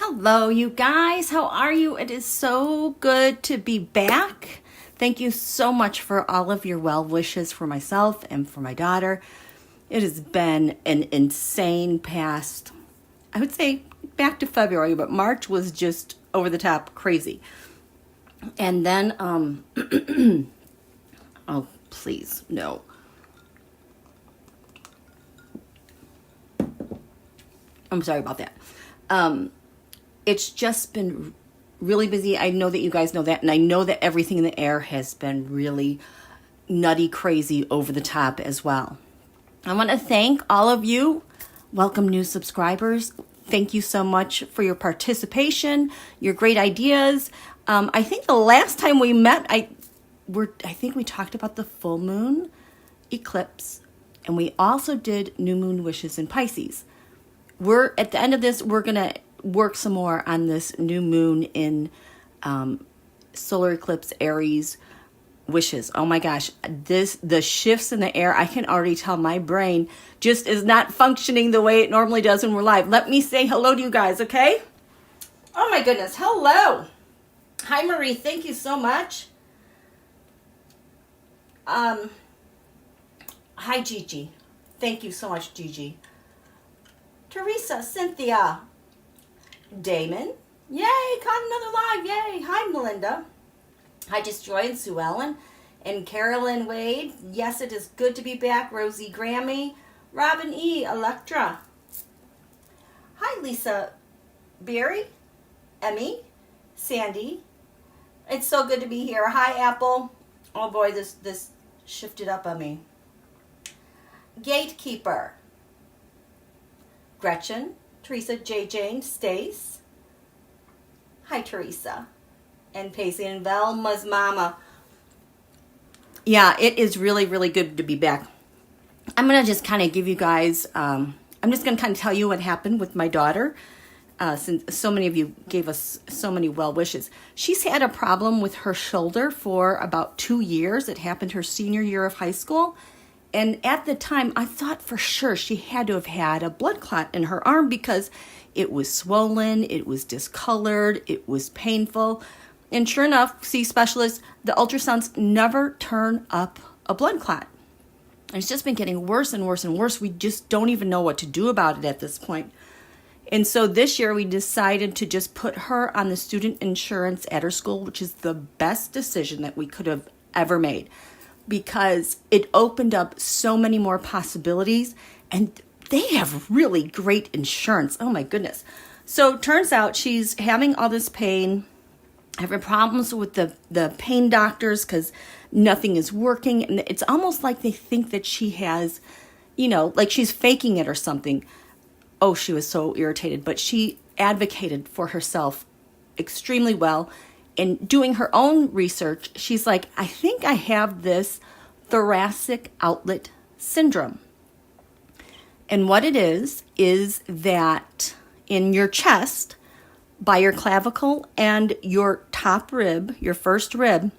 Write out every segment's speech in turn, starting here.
Hello, you guys. How are you? It is so good to be back. Thank you so much for all of your well wishes for myself and for my daughter. It has been an insane past, I would say back to February, but March was just over the top crazy. And then, oh, please, no. I'm sorry about that. It's just been really busy. I know that you guys know that, and I know that everything in the air has been really nutty, crazy, over the top as well. I want to thank all of you. Welcome new subscribers. Thank you so much for your participation, your great ideas. I think the last time we met, I think we talked about the full moon eclipse, and we also did new moon wishes in Pisces. We're at the end of this, we're going to work some more on this new moon in solar eclipse Aries wishes. Oh my gosh, the shifts in the air, I can already tell my brain just is not functioning the way it normally does when we're live. Let me say hello to you guys, okay? Oh my goodness, hello. Hi Marie, thank you so much. Hi Gigi, thank you so much Gigi. Teresa, Cynthia, Damon, yay, caught another live, yay. Hi, Melinda. Hi, Just Joy and Sue Ellen. And Carolyn Wade, yes, it is good to be back. Rosie Grammy, Robin E, Electra. Hi, Lisa Berry, Emmy, Sandy. It's so good to be here. Hi, Apple. Oh boy, this shifted up on me. Gatekeeper. Gretchen, Teresa, J. Jane, Stace. Hi, Teresa. And Paisley and Velma's mama. Yeah, it is really, really good to be back. I'm going to just kind of give you guys, I'm just going to kind of tell you what happened with my daughter, since so many of you gave us so many well wishes. She's had a problem with her shoulder for about 2 years. It happened her senior year of high school. And at the time, I thought for sure she had to have had a blood clot in her arm because it was swollen, it was discolored, it was painful. And sure enough, see specialists, the ultrasounds never turn up a blood clot. And it's just been getting worse and worse and worse. We just don't even know what to do about it at this point. And so this year we decided to just put her on the student insurance at her school, which is the best decision that we could have ever made, because it opened up so many more possibilities, and they have really great insurance. Oh my goodness. So turns out she's having all this pain, having problems with the pain doctors because nothing is working. And it's almost like they think that she has, like she's faking it or something. Oh, she was so irritated, but she advocated for herself extremely well. And doing her own research, she's like, I think I have this thoracic outlet syndrome. And what it is that in your chest, by your clavicle and your top rib, your first rib,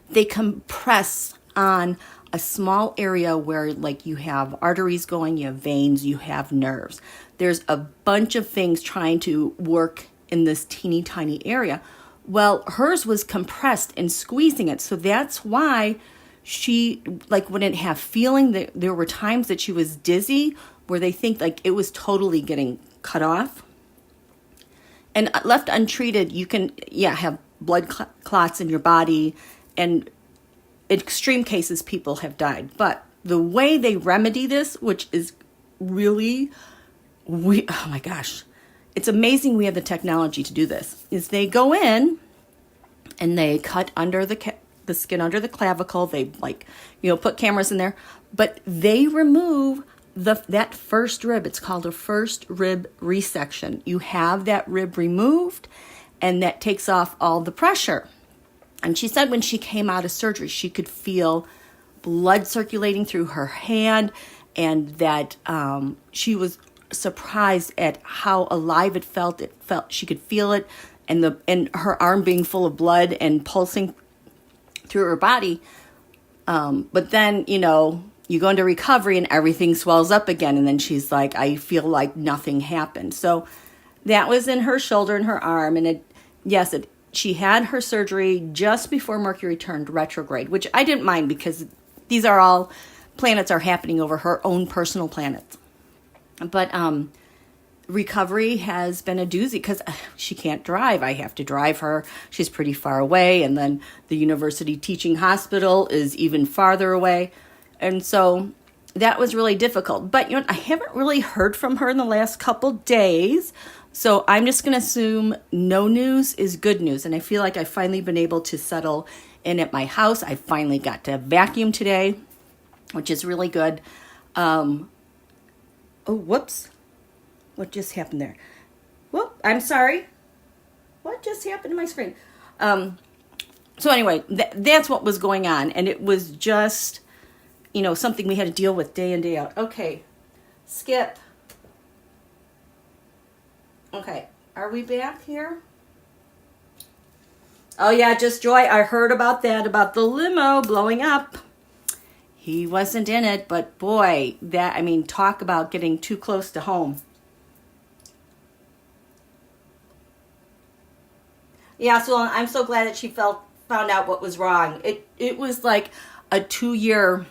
they compress on a small area where like you have arteries going, you have veins, you have nerves. There's a bunch of things trying to work in this teeny tiny area. Well, hers was compressed and squeezing it. So that's why she, like, wouldn't have feeling. There were times that she was dizzy where they think like it was totally getting cut off. And left untreated, you can, have blood clots in your body. And in extreme cases, people have died. But the way they remedy this, which is really, oh my gosh, it's amazing we have the technology to do this, is they go in and they cut under the skin under the clavicle. They put cameras in there, but they remove that first rib. It's called a first rib resection. You have that rib removed and that takes off all the pressure. And she said when she came out of surgery, she could feel blood circulating through her hand, and that she was surprised at how alive it felt. She could feel it, and her arm being full of blood and pulsing through her body. But then, you go into recovery and everything swells up again. And then she's like, I feel like nothing happened. So that was in her shoulder and her arm. And she had her surgery just before Mercury turned retrograde, which I didn't mind because these are all planets are happening over her own personal planets. But recovery has been a doozy because she can't drive. I have to drive her. She's pretty far away. And then the university teaching hospital is even farther away. And so that was really difficult. But I haven't really heard from her in the last couple days. So I'm just going to assume no news is good news. And I feel like I've finally been able to settle in at my house. I finally got to vacuum today, which is really good. Oh, whoops. What just happened there? Whoop, I'm sorry. What just happened to my screen? So anyway, that's what was going on. And it was just, something we had to deal with day in, day out. Okay, skip. Okay, are we back here? Oh yeah, just Joy. I heard about that, about the limo blowing up. He wasn't in it, but boy, talk about getting too close to home. Yeah, so I'm so glad that she found out what was wrong. It was like a 2-year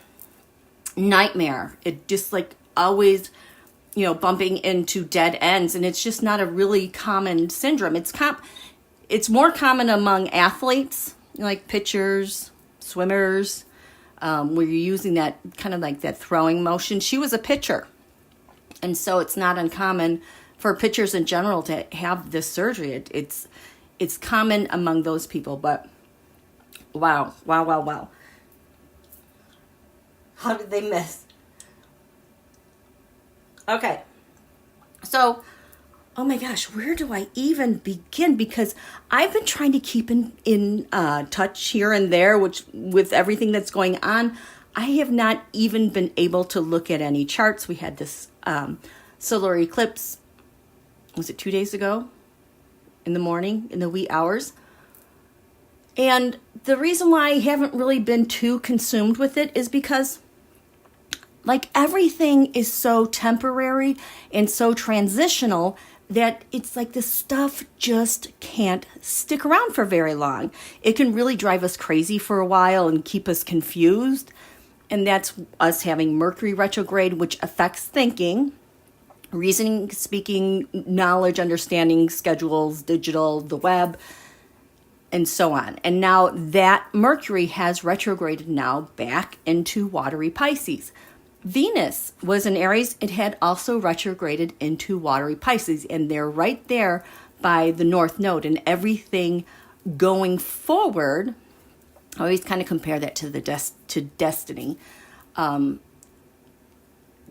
nightmare. It just like always, bumping into dead ends, and it's just not a really common syndrome. It's more common among athletes, like pitchers, swimmers, where you're using that kind of like that throwing motion. She was a pitcher, and so it's not uncommon for pitchers in general to have this surgery. It's common among those people, but wow. How did they miss? Okay. So, oh my gosh, where do I even begin? Because I've been trying to keep in touch here and there, with everything that's going on. I have not even been able to look at any charts. We had this solar eclipse, was it 2 days ago? In the morning, in the wee hours. And the reason why I haven't really been too consumed with it is because like everything is so temporary and so transitional that it's like the stuff just can't stick around for very long. It can really drive us crazy for a while and keep us confused. And that's us having Mercury retrograde, which affects thinking, reasoning, speaking, knowledge, understanding, schedules, digital, the web, and so on. And now that Mercury has retrograded now back into watery Pisces. Venus was in Aries. It had also retrograded into watery Pisces, and they're right there by the North Node. And everything going forward, I always kind of compare that to to destiny.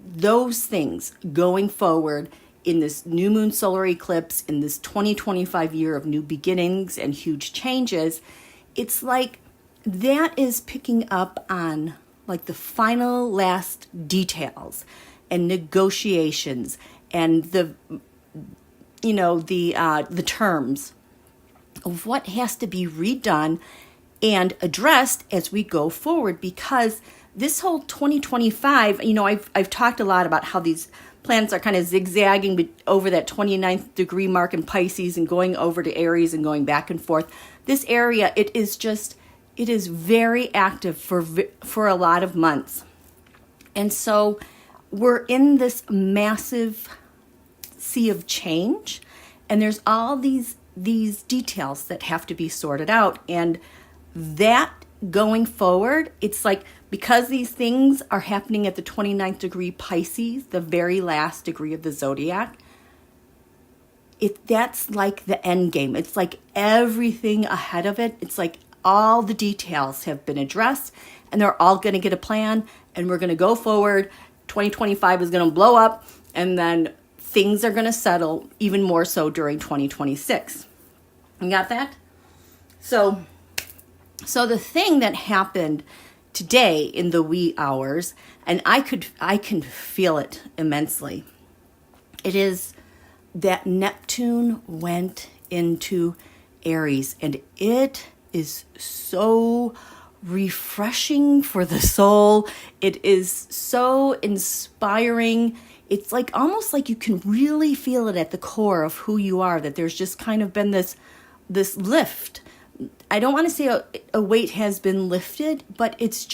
Those things going forward in this new moon solar eclipse, in this 2025 year of new beginnings and huge changes, it's like that is picking up on like the final last details and negotiations and the terms of what has to be redone and addressed as we go forward, because this whole 2025, I've talked a lot about how these planets are kind of zigzagging over that 29th degree mark in Pisces and going over to Aries and going back and forth. This area, it is very active for a lot of months. And so we're in this massive sea of change, and there's all these details that have to be sorted out. And that going forward, it's like, because these things are happening at the 29th degree Pisces, the very last degree of the zodiac, that's like the end game. It's like everything ahead of it. It's like all the details have been addressed, and they're all going to get a plan, and we're going to go forward. 2025 is going to blow up, and then things are going to settle even more so during 2026. You got that? So the thing that happened today in the wee hours, and I can feel it immensely, it is that Neptune went into Aries, and it is so refreshing for the soul. It is so inspiring. it's like almost like you can really feel it at the core of who you are, that there's just kind of been this lift. I don't want to say a weight has been lifted, but it's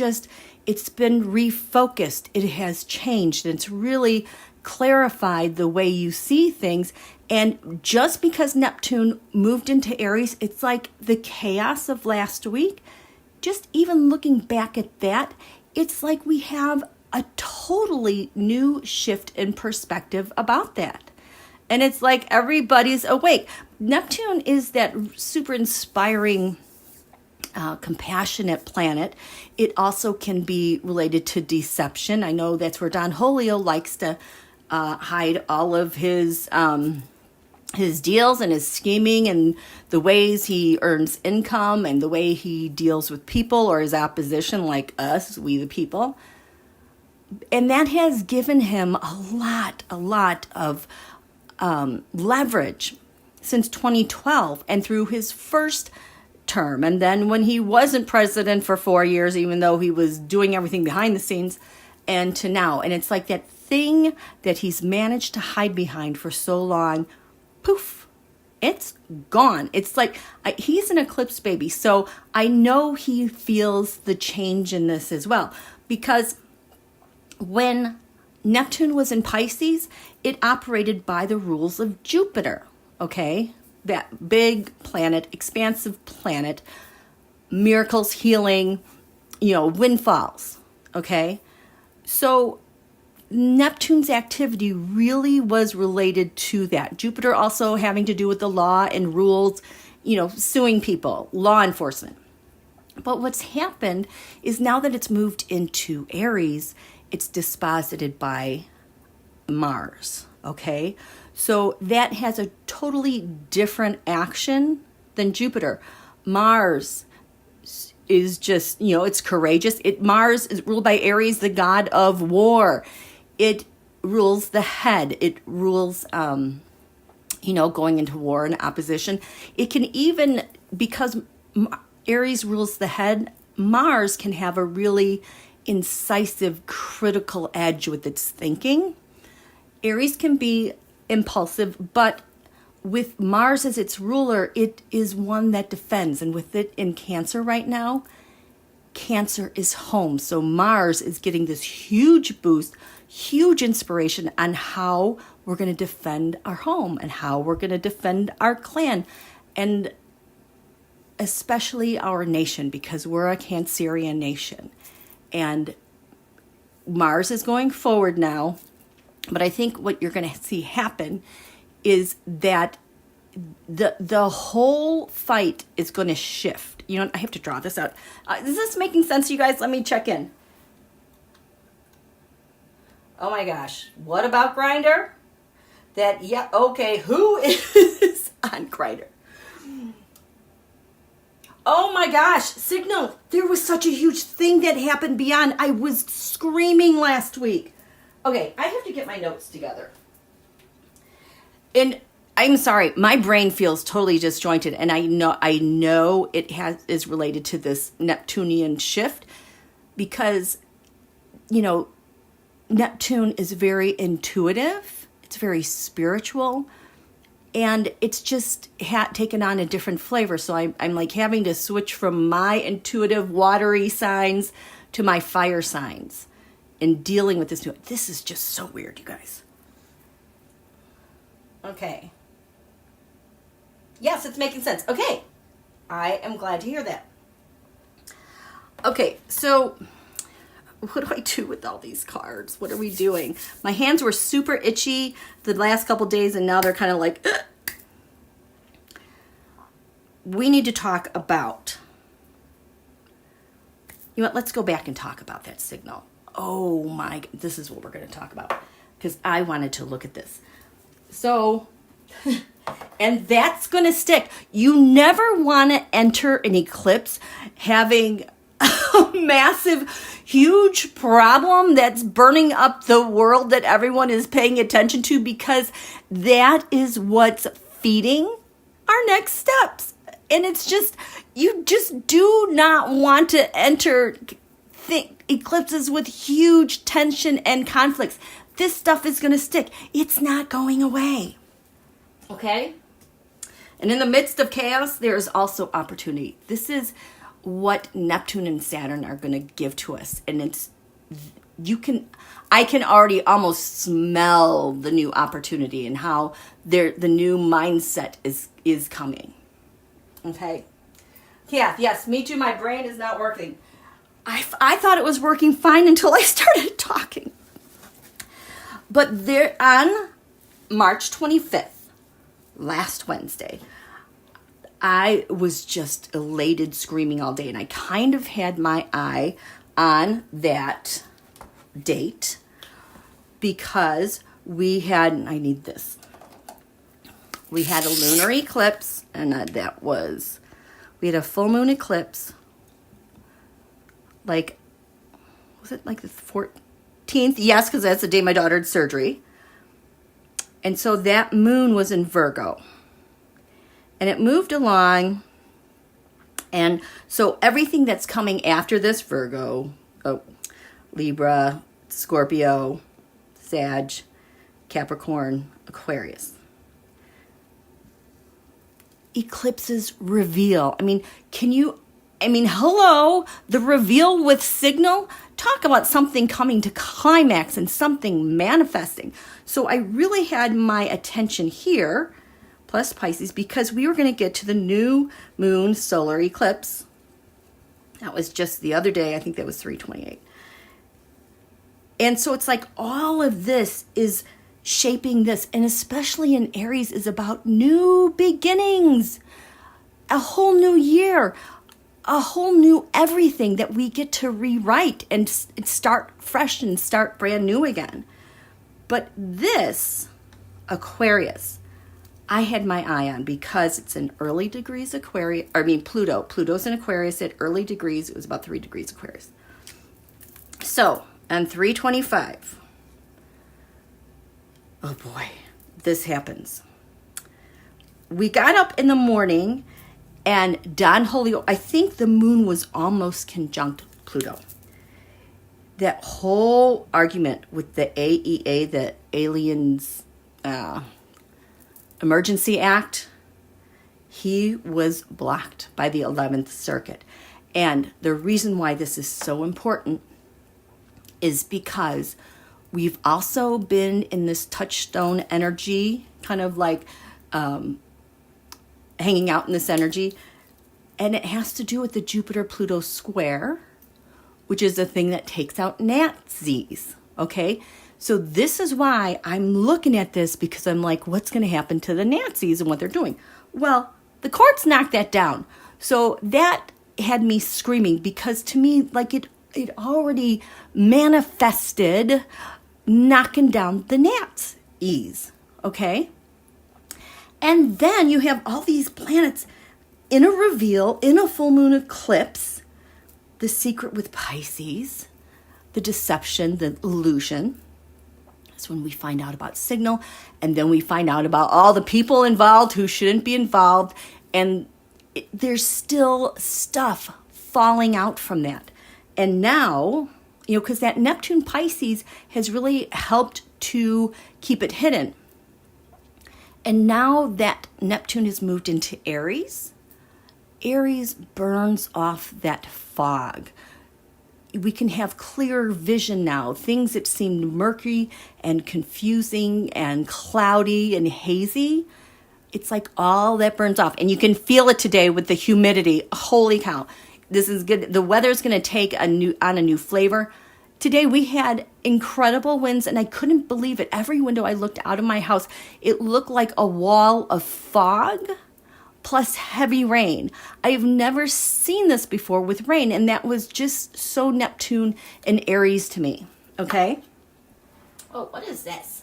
been refocused. It has changed. And it's really clarified the way you see things. And just because Neptune moved into Aries, it's like the chaos of last week. Just even looking back at that, it's like we have a totally new shift in perspective about that. And it's like everybody's awake. Neptune is that super inspiring, compassionate planet. It also can be related to deception. I know that's where Don Holio likes to hide all of his deals and his scheming and the ways he earns income and the way he deals with people or his opposition, like us, we the people. And that has given him a lot of leverage since 2012 and through his first term. And then when he wasn't president for 4 years, even though he was doing everything behind the scenes, and to now. And it's like that thing that he's managed to hide behind for so long, poof, it's gone. It's like he's an eclipse baby. So I know he feels the change in this as well, because when Neptune was in Pisces, it operated by the rules of Jupiter, okay? That big planet, expansive planet, miracles, healing, windfalls, okay? So Neptune's activity really was related to that. Jupiter also having to do with the law and rules, suing people, law enforcement. But what's happened is now that it's moved into Aries, it's disposited by Mars, okay? So that has a totally different action than Jupiter. Mars is just, it's courageous. Mars is ruled by Aries, the god of war. It rules the head. It rules, going into war and opposition. It can even, because Aries rules the head, Mars can have a really incisive, critical edge with its thinking. Aries can be impulsive, but with Mars as its ruler, it is one that defends. And with it in Cancer right now, Cancer is home. So Mars is getting this huge boost, huge inspiration on how we're going to defend our home and how we're going to defend our clan, and especially our nation, because we're a Cancerian nation. And Mars is going forward now. But I think what you're going to see happen is that the whole fight is going to shift. I have to draw this out. Is this making sense to you guys? Let me check in. Oh my gosh. What about Grindr? Who is on Grindr? Oh my gosh, Signal, there was such a huge thing that happened beyond. I was screaming last week. Okay, I have to get my notes together. And I'm sorry, my brain feels totally disjointed, and I know it is related to this Neptunian shift, because, Neptune is very intuitive, it's very spiritual, and it's just taken on a different flavor. So I'm like having to switch from my intuitive watery signs to my fire signs in dealing with this new. This is just so weird, you guys. Okay. Yes, it's making sense. Okay. I am glad to hear that. Okay, so what do I do with all these cards? What are we doing? My hands were super itchy the last couple days, and now they're kind of like, ugh. We need to talk about, let's go back and talk about that signal. Oh my, this is what we're going to talk about, because I wanted to look at this. So, and that's going to stick. You never want to enter an eclipse having a massive, huge problem that's burning up the world that everyone is paying attention to, because that is what's feeding our next steps. And it's just, you just do not want to enter eclipses with huge tension and conflicts. this stuff is going to stick. It's not going away. Okay? And in the midst of chaos, there is also opportunity. This is what Neptune and Saturn are going to give to us. And I can already almost smell the new opportunity and how the new mindset is coming. Okay? Yeah, yes, me too. My brain is not working. I thought it was working fine until I started talking. But there on March 25th, last Wednesday, I was just elated, screaming all day. And I kind of had my eye on that date because we had, I need this. We had a lunar eclipse, and we had a full moon eclipse. Was it like the 14th? Yes, because that's the day my daughter had surgery. And so that moon was in Virgo. And it moved along. And so everything that's coming after this, Virgo, Libra, Scorpio, Sag, Capricorn, Aquarius. Eclipses reveal. Hello, the reveal with signal. Talk about something coming to climax and something manifesting. So I really had my attention here, plus Pisces, because we were going to get to the new moon solar eclipse. That was just the other day. I think that was 3/28. And so it's like all of this is shaping this, and especially in Aries, is about new beginnings, a whole new year, a whole new everything that we get to rewrite and start fresh and start brand new again. But this Aquarius, I had my eye on because it's in early degrees Aquarius. Pluto. Pluto's in Aquarius at early degrees. It was about 3 degrees Aquarius. So on 3/25, oh boy, this happens. We got up in the morning, and Don Julio, I think the moon was almost conjunct Pluto. That whole argument with the AEA, the Aliens Emergency Act, he was blocked by the 11th Circuit. And the reason why this is so important is because we've also been in this touchstone energy, kind of like hanging out in this energy. And it has to do with the Jupiter Pluto square, which is the thing that takes out Nazis. Okay? So this is why I'm looking at this, because I'm like, what's going to happen to the Nazis and what they're doing? Well, the courts knocked that down. So that had me screaming, because to me, like it already manifested knocking down the Nazis. Okay? And then you have all these planets in a reveal, in a full moon eclipse, the secret with Pisces, the deception, the illusion. That's when we find out about signal, and then we find out about all the people involved who shouldn't be involved, and there's still stuff falling out from that. And now, because that Neptune Pisces has really helped to keep it hidden. And now that Neptune has moved into Aries, Aries burns off that fog. We can have clearer vision now. Things that seemed murky and confusing and cloudy and hazy, it's like all that burns off. And you can feel it today with the humidity. Holy cow. This is good. The weather's going to take on a new flavor. Today we had incredible winds, and I couldn't believe it. Every window I looked out of my house, it looked like a wall of fog plus heavy rain. I've never seen this before with rain, and that was just so Neptune and Aries to me. Okay? Oh, what is this?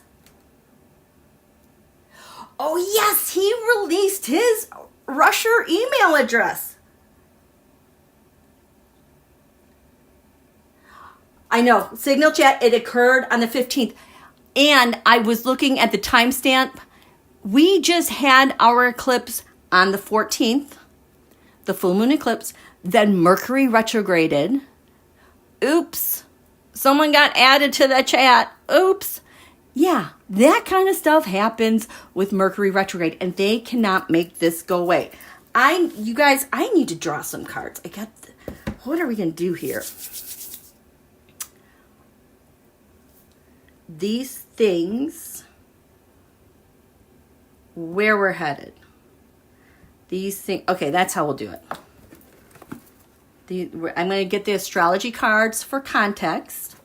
Oh, yes, he released his Russia email address. I know, Signal Chat, it occurred on the 15th. And I was looking at the timestamp. We just had our eclipse on the 14th, the full moon eclipse. Then Mercury retrograded. Oops. Someone got added to the chat. Oops. Yeah, that kind of stuff happens with Mercury retrograde, and they cannot make this go away. You guys, I need to draw some cards. What are we going to do here? These things, where we're headed. These things, okay, that's how we'll do it. I'm going to get the astrology cards for context.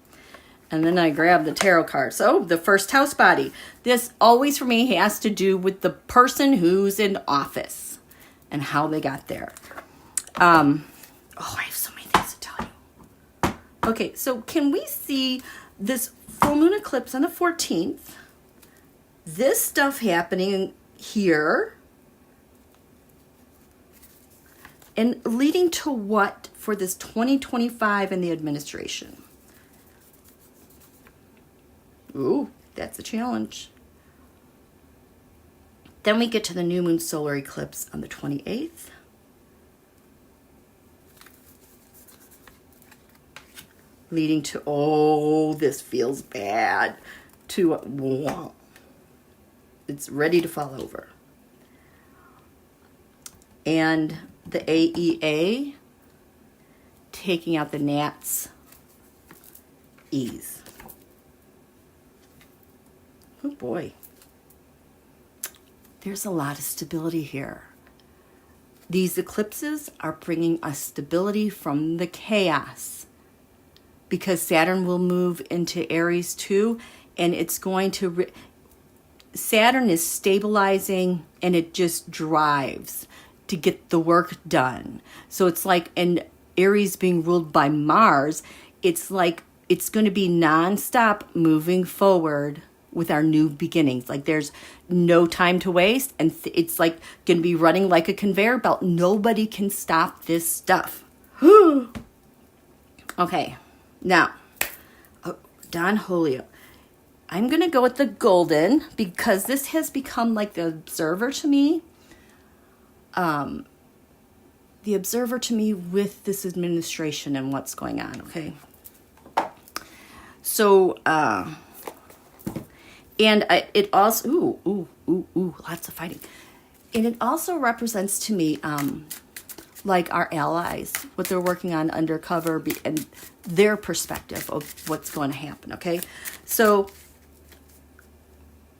And then I grab the tarot cards. So the first house body. This always for me has to do with the person who's in office and how they got there. I have so many things to tell you. Okay, so can we see this full moon eclipse on the 14th? This stuff happening here. And leading to what for this 2025 in the administration? Ooh, that's a challenge. Then we get to the new moon solar eclipse on the 28th. Leading to, oh, this feels bad. It's ready to fall over. And the AEA taking out the gnats ease. Oh boy. There's a lot of stability here. These eclipses are bringing us stability from the chaos because Saturn will move into Aries too, and it's going to... Saturn is stabilizing, and it just drives to get the work done. So it's like, and Aries being ruled by Mars, it's like it's going to be nonstop moving forward with our new beginnings. Like there's no time to waste, and it's like going to be running like a conveyor belt. Nobody can stop this stuff. Okay, now, Don Julio. I'm going to go with the golden because this has become like the observer to me. The observer to me with this administration and what's going on, okay? So, and it also, lots of fighting. And it also represents to me, like our allies, what they're working on undercover and their perspective of what's going to happen, okay? So,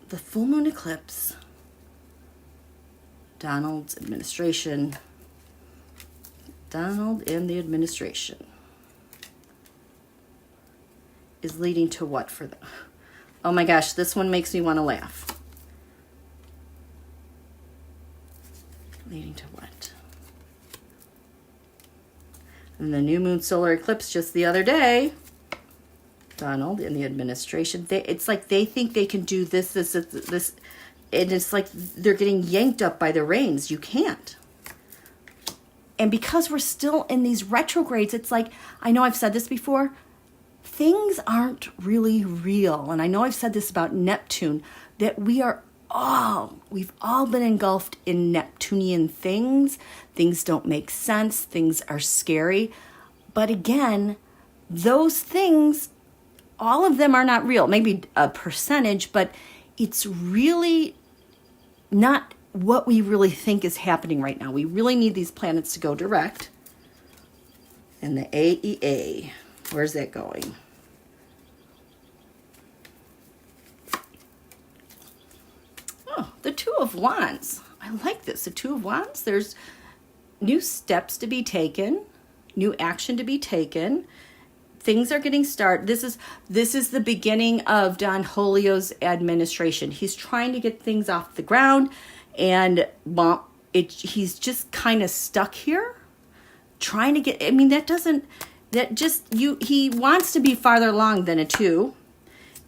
the full moon eclipse, Donald and the administration is leading to what for them? Oh my gosh, this one makes me want to laugh. Leading to what? And the new moon solar eclipse just the other day, Donald and the administration, it's like they think they can do this, and it's like they're getting yanked up by the reins. You can't. And because we're still in these retrogrades, it's like, I know I've said this before, things aren't really real. And I know I've said this about Neptune, that we've all been engulfed in Neptunian things. Things don't make sense. Things are scary. But again, those things, all of them are not real. Maybe a percentage, but it's really not what we really think is happening right now. We really need these planets to go direct. And the AEA, where's that going? Oh, the Two of Wands. I like this. The Two of Wands. There's new steps to be taken, new action to be taken. Things are getting started. This is the beginning of Don Julio's administration. He's trying to get things off the ground, and he's just kind of stuck here, trying to get. I mean, he wants to be farther along than a two.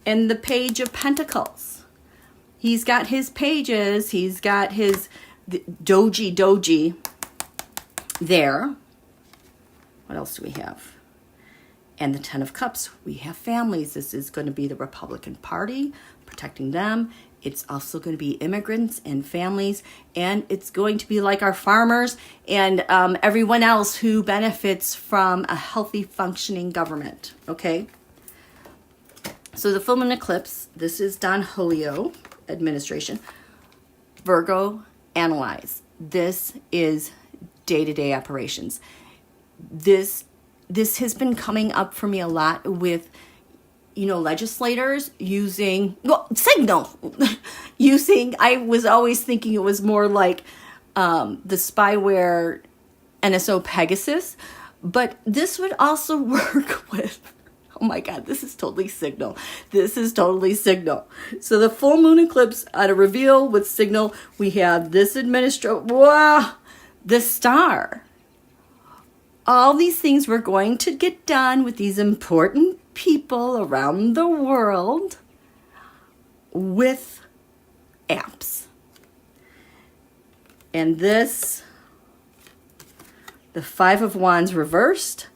And the Page of Pentacles. He's got his pages. He's got his doji there. What else do we have? And the Ten of Cups, we have families. This is going to be the Republican Party, protecting them. It's also going to be immigrants and families. And it's going to be like our farmers and everyone else who benefits from a healthy, functioning government. Okay? So the full moon eclipse, this is Don Julio administration. Virgo, analyze. This is day-to-day operations. This has been coming up for me a lot with, you know, legislators using, well, signal. Using, I was always thinking it was more like the spyware NSO Pegasus, but this would also work with, oh my God, this is totally signal. This is totally signal. So the full moon eclipse at a reveal with signal, we have this wow, the star. All these things we're going to get done with these important people around the world with apps. And this, the Five of Wands reversed,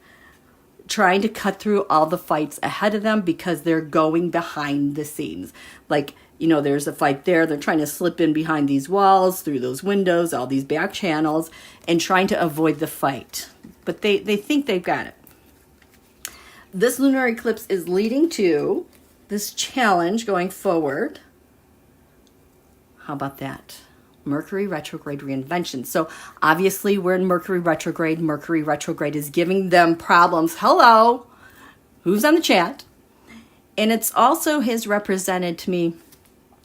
trying to cut through all the fights ahead of them because they're going behind the scenes. Like, you know, there's a fight there. They're trying to slip in behind these walls, through those windows, all these back channels, and trying to avoid the fight. But they think they've got it. This lunar eclipse is leading to this challenge going forward. How about that? Mercury retrograde reinvention. So obviously we're in Mercury retrograde. Mercury retrograde is giving them problems. Hello, who's on the chat? And it's also has represented to me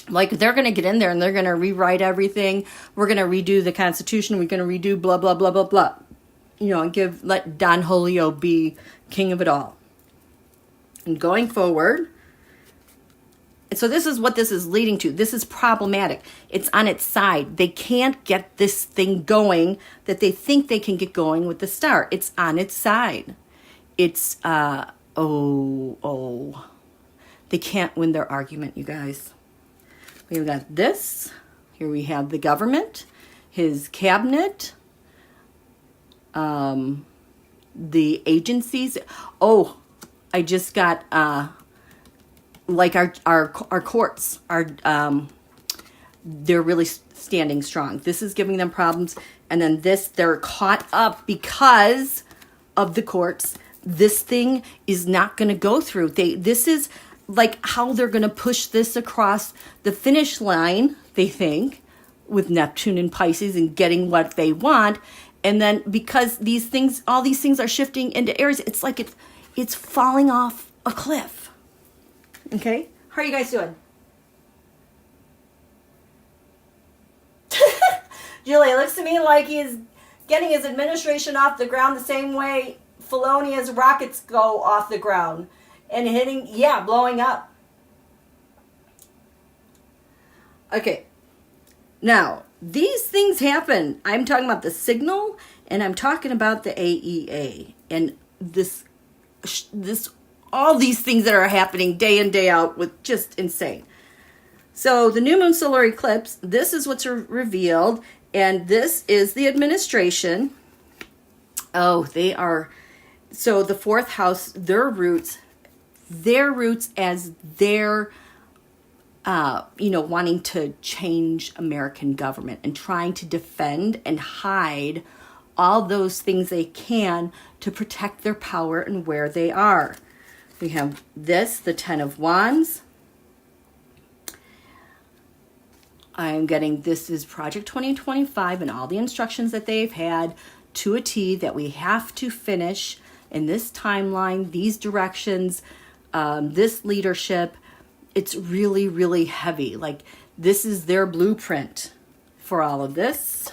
like they're going to get in there and they're going to rewrite everything. We're going to redo the Constitution. We're going to redo blah, blah, blah, blah, blah. You know, and let Don Julio be king of it all. And going forward, so this is what this is leading to. This is problematic. It's on its side. They can't get this thing going that they think they can get going with the star. It's on its side. It's, they can't win their argument, you guys. We've got this. Here we have the government, his cabinet, the agencies. Oh, I just got, like our courts are, they're really standing strong. This is giving them problems. And then this, they're caught up because of the courts. This thing is not going to go through. This is like how they're going to push this across the finish line, they think, with Neptune and Pisces and getting what they want. And then because these things, all these things are shifting into Aries, it's like it's falling off a cliff. Okay? How are you guys doing? Julia, it looks to me like he's getting his administration off the ground the same way Felonia's rockets go off the ground. And hitting, blowing up. Okay. Now, these things happen. I'm talking about the signal, and I'm talking about the AEA. And this all these things that are happening day in, day out with just insane. So the new moon solar eclipse, this is what's revealed, and this is the administration. Oh, they are, so the fourth house, their roots as their, wanting to change American government and trying to defend and hide all those things they can to protect their power and where they are. We have this, the Ten of Wands. I'm getting this is Project 2025 and all the instructions that they've had to a T that we have to finish in this timeline, these directions, this leadership. It's really, really heavy. Like this is their blueprint for all of this.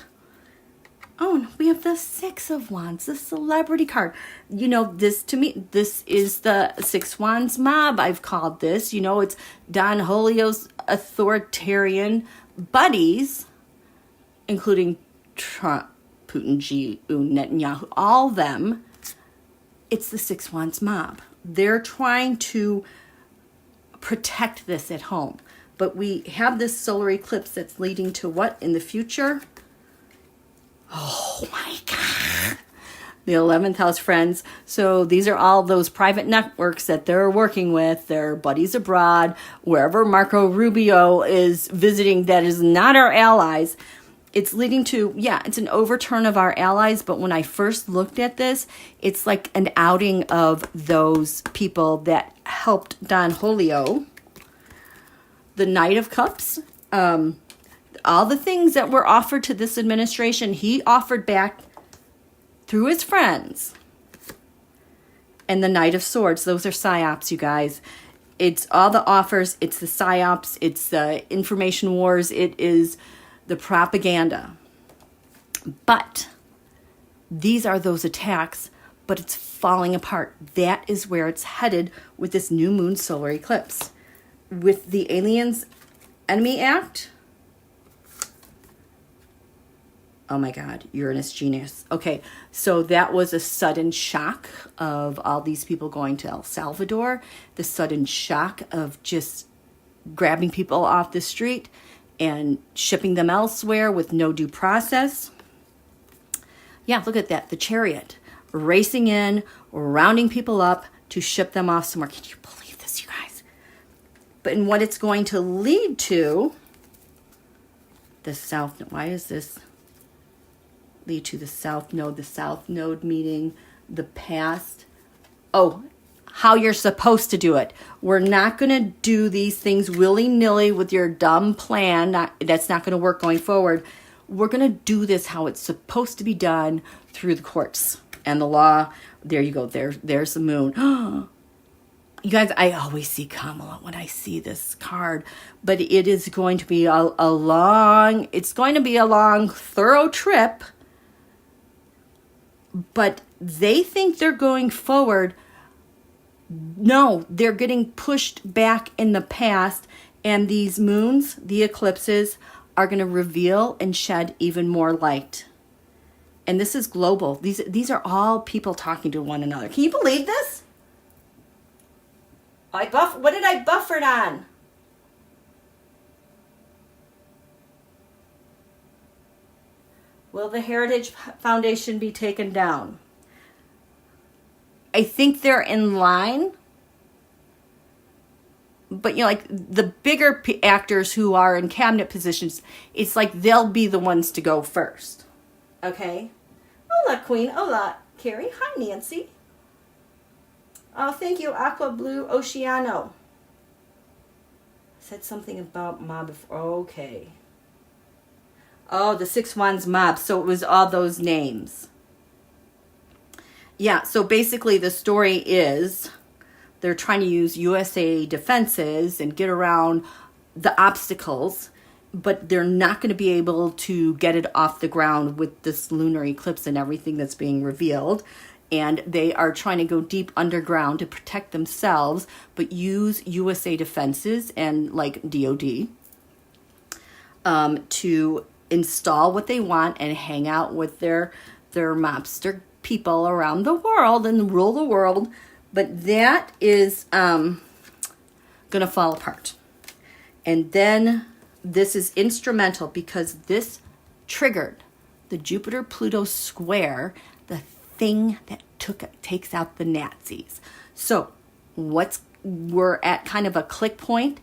Oh, and we have the Six of Wands, the celebrity card. You know, this to me, this is the Six Wands mob, I've called this. You know, it's Don Julio's authoritarian buddies, including Trump, Putin, Netanyahu, all them. It's the Six Wands mob. They're trying to protect this at home. But we have this solar eclipse that's leading to what in the future? Oh my God. The 11th house friends. So these are all those private networks that they're working with, their buddies abroad, wherever Marco Rubio is visiting that is not our allies. it's leading to, yeah, it's an overturn of our allies. But when I first looked at this, it's like an outing of those people that helped Don Julio, the Knight of Cups. All the things that were offered to this administration, he offered back through his friends. And the Knight of Swords, those are psyops, you guys. It's all the offers, it's the psyops, it's the information wars, it is the propaganda. But these are those attacks, but it's falling apart. That is where it's headed with this new moon solar eclipse. With the Aliens Enemy Act. Oh my God, Uranus genius. Okay, so that was a sudden shock of all these people going to El Salvador. The sudden shock of just grabbing people off the street and shipping them elsewhere with no due process. Yeah, look at that. The Chariot racing in, rounding people up to ship them off somewhere. Can you believe this, you guys? But in what it's going to lead to, the South, why is this? Lead to the South Node meeting, the past. Oh, how you're supposed to do it. We're not going to do these things willy-nilly with your dumb plan. That's not going to work going forward. We're going to do this how it's supposed to be done through the courts and the law. There you go. There's the moon. You guys, I always see Kamala when I see this card, but it is going to be a long, thorough trip. But they think they're going forward. No, they're getting pushed back in the past. And these moons, the eclipses, are going to reveal and shed even more light. And this is global. These are all people talking to one another. Can you believe this? What did I buffer it on? Will the Heritage Foundation be taken down? I think they're in line. But, you know, like the bigger actors who are in cabinet positions, it's like they'll be the ones to go first. Okay? Hola, Queen. Hola, Carrie. Hi, Nancy. Oh, thank you, Aqua Blue Oceano. Said something about mob before. Okay. Oh, the Six Wands mob. So it was all those names. Yeah, so basically the story is they're trying to use USA defenses and get around the obstacles, but they're not going to be able to get it off the ground with this lunar eclipse and everything that's being revealed. And they are trying to go deep underground to protect themselves, but use USA defenses and like DOD to install what they want and hang out with their mobster people around the world and rule the world. But that is going to fall apart. And then this is instrumental because this triggered the Jupiter Pluto square, the thing that takes out the Nazis. So we're at kind of a click point.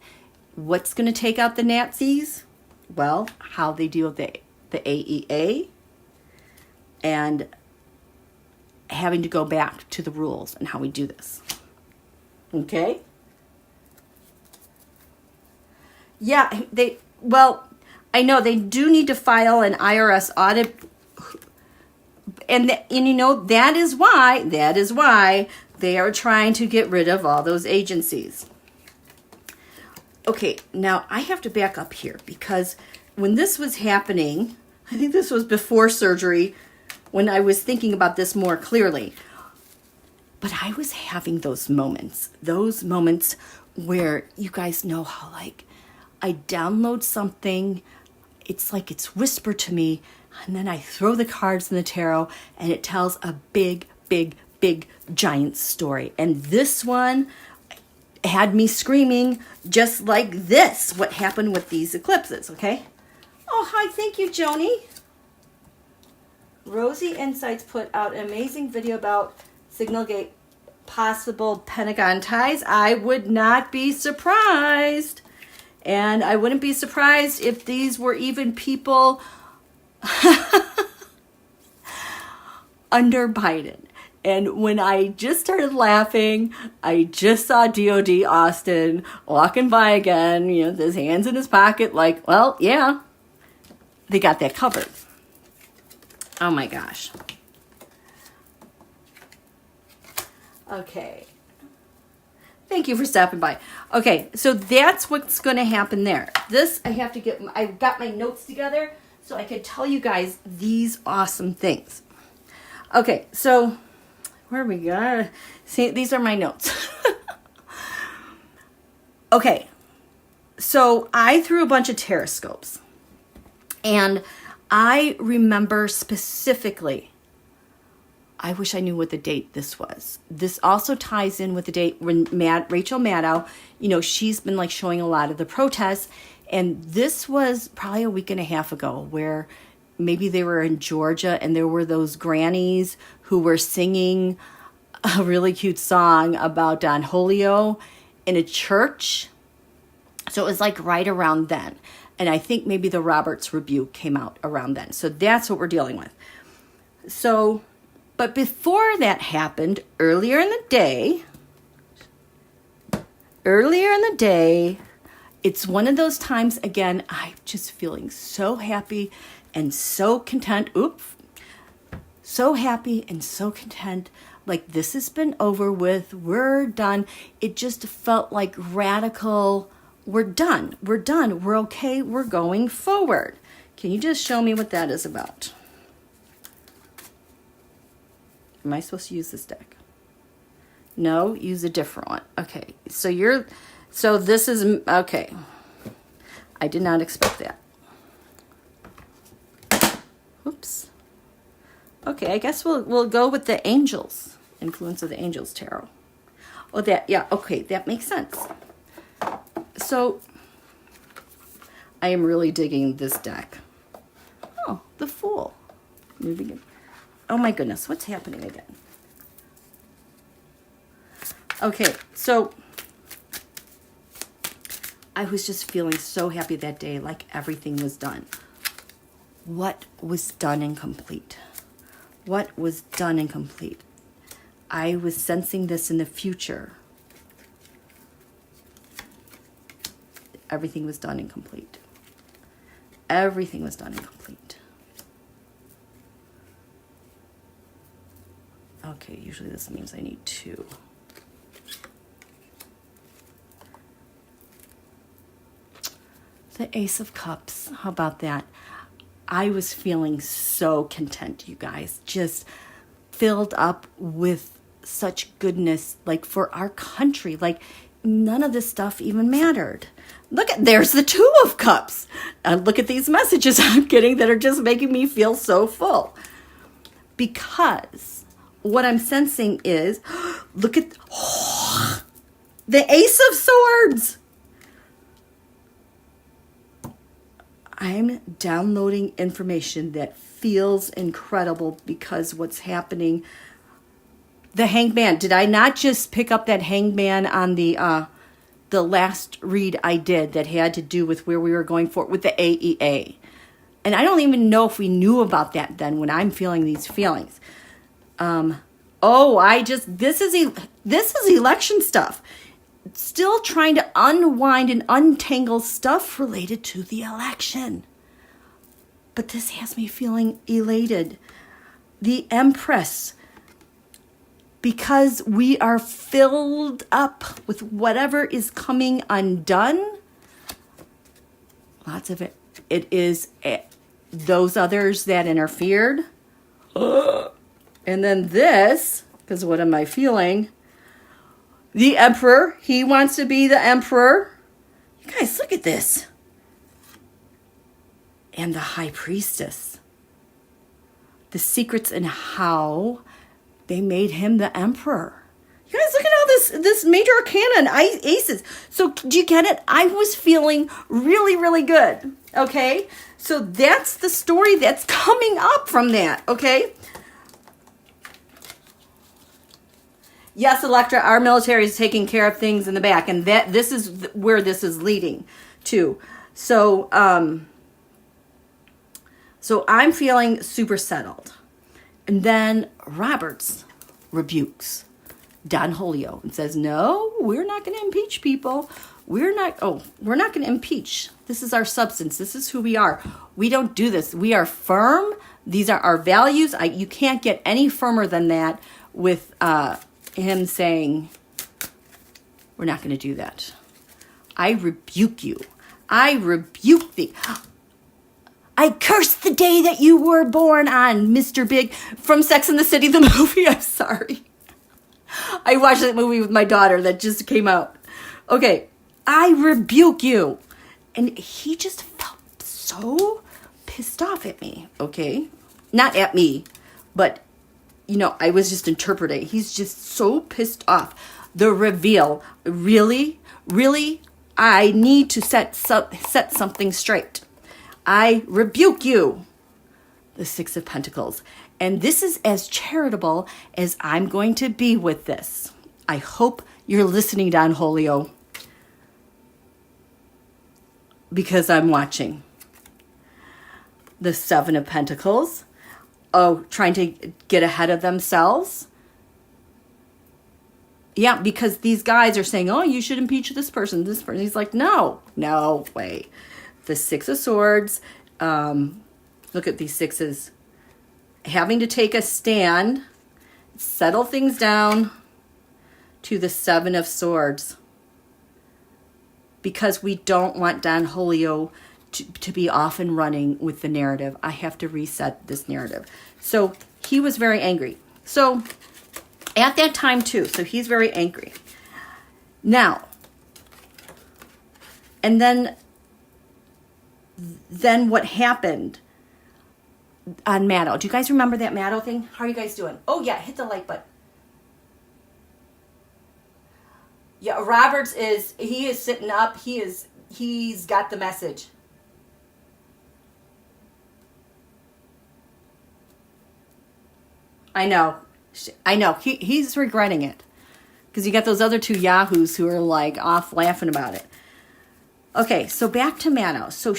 What's going to take out the Nazis? Well, how they deal with the AEA and having to go back to the rules and how we do this. Okay? Yeah, I know they do need to file an IRS audit. And you know, that is why they are trying to get rid of all those agencies. Okay, now I have to back up here because when this was happening, I think this was before surgery when I was thinking about this more clearly. But I was having those moments where you guys know how like I download something, it's like it's whispered to me, and then I throw the cards in the tarot and it tells a big, big, big, giant story. And this one had me screaming just like this, what happened with these eclipses, okay? Oh, hi, thank you, Joni. Rosie Insights put out an amazing video about Signal Gate possible Pentagon ties. I would not be surprised. And I wouldn't be surprised if these were even people under Biden. And when I just started laughing, I just saw DOD Austin walking by again, you know, with his hands in his pocket, like, well, yeah, they got that covered. Oh my gosh. Okay. Thank you for stopping by. Okay, so that's what's going to happen there. This, I got my notes together so I could tell you guys these awesome things. Okay, so where we go? See, these are my notes. Okay, so I threw a bunch of terrascopes, and I remember specifically, I wish I knew what the date this was. This also ties in with the date when Rachel Maddow, you know, she's been like showing a lot of the protests, and this was probably a week and a half ago where maybe they were in Georgia and there were those grannies who were singing a really cute song about Don Julio in a church. So it was like right around then. And I think maybe the Roberts rebuke came out around then. So that's what we're dealing with. So, but before that happened, earlier in the day, it's one of those times, again, I'm just feeling so happy and so content. So happy and so content. Like, this has been over with. We're done. It just felt like radical. We're done. We're done. We're okay. We're going forward. Can you just show me what that is about? Am I supposed to use this deck? No, use a different one. Okay. So this is, okay. I did not expect that. Oops. Okay, I guess we'll go with the angels. Influence of the Angels Tarot. Oh, okay, that makes sense. So, I am really digging this deck. Oh, the Fool. Moving it. Oh my goodness, what's happening again? Okay, so I was just feeling so happy that day, like everything was done. What was done and complete? What was done and complete? I was sensing this in the future. Everything was done and complete. Everything was done and complete. Okay, usually this means I need two. The Ace of Cups. How about that? I was feeling so content, you guys. Just filled up with such goodness, like for our country. Like, none of this stuff even mattered. There's the Two of Cups. Look at these messages I'm getting that are just making me feel so full. Because what I'm sensing is, look at the Ace of Swords. I'm downloading information that feels incredible because what's happening. The Hangman. Did I not just pick up that Hangman on the last read I did that had to do with where we were going for with the AEA? And I don't even know if we knew about that then when I'm feeling these feelings. This is election stuff. Still trying to unwind and untangle stuff related to the election. But this has me feeling elated. The Empress. Because we are filled up with whatever is coming undone. Lots of it. It is those others that interfered. And then this, because what am I feeling? The Emperor. He wants to be the Emperor. You guys, look at this. And the High Priestess. The secrets in how they made him the Emperor. You guys, look at all this major arcana and aces. So do you get it? I was feeling really, really good. Okay? So that's the story that's coming up from that. Okay? Yes, Electra, our military is taking care of things in the back. And this is where this is leading to. So, So I'm feeling super settled. And then Roberts rebukes Don Julio and says, no, we're not going to impeach people. We're not going to impeach. This is our substance. This is who we are. We don't do this. We are firm. These are our values. You can't get any firmer than that with him saying, we're not going to do that. I rebuke you. I rebuke thee. I curse the day that you were born on, Mr. Big, from Sex and the City, the movie. I'm sorry. I watched that movie with my daughter that just came out. Okay, I rebuke you. And he just felt so pissed off at me, okay? Not at me, but, I was just interpreting. He's just so pissed off. The reveal, really, I need to set something straight. I rebuke you. The Six of Pentacles. And this is as charitable as I'm going to be with this. I hope you're listening, Don Julio, because I'm watching. The Seven of Pentacles. Oh, trying to get ahead of themselves. Yeah, because these guys are saying, oh, you should impeach this person, this person. He's like, no way. The Six of Swords. Look at these sixes. Having to take a stand, settle things down, to the Seven of Swords. Because we don't want Don Julio to be off and running with the narrative. I have to reset this narrative. So he was very angry. So at that time too, so he's very angry. Now, and then what happened on Maddow? Do you guys remember that Maddow thing? How are you guys doing? Oh yeah, hit the like button. Yeah, Roberts he is sitting up. He's got the message. I know. He's regretting it. Because you got those other two yahoos who are like off laughing about it. Okay, so back to Maddow. So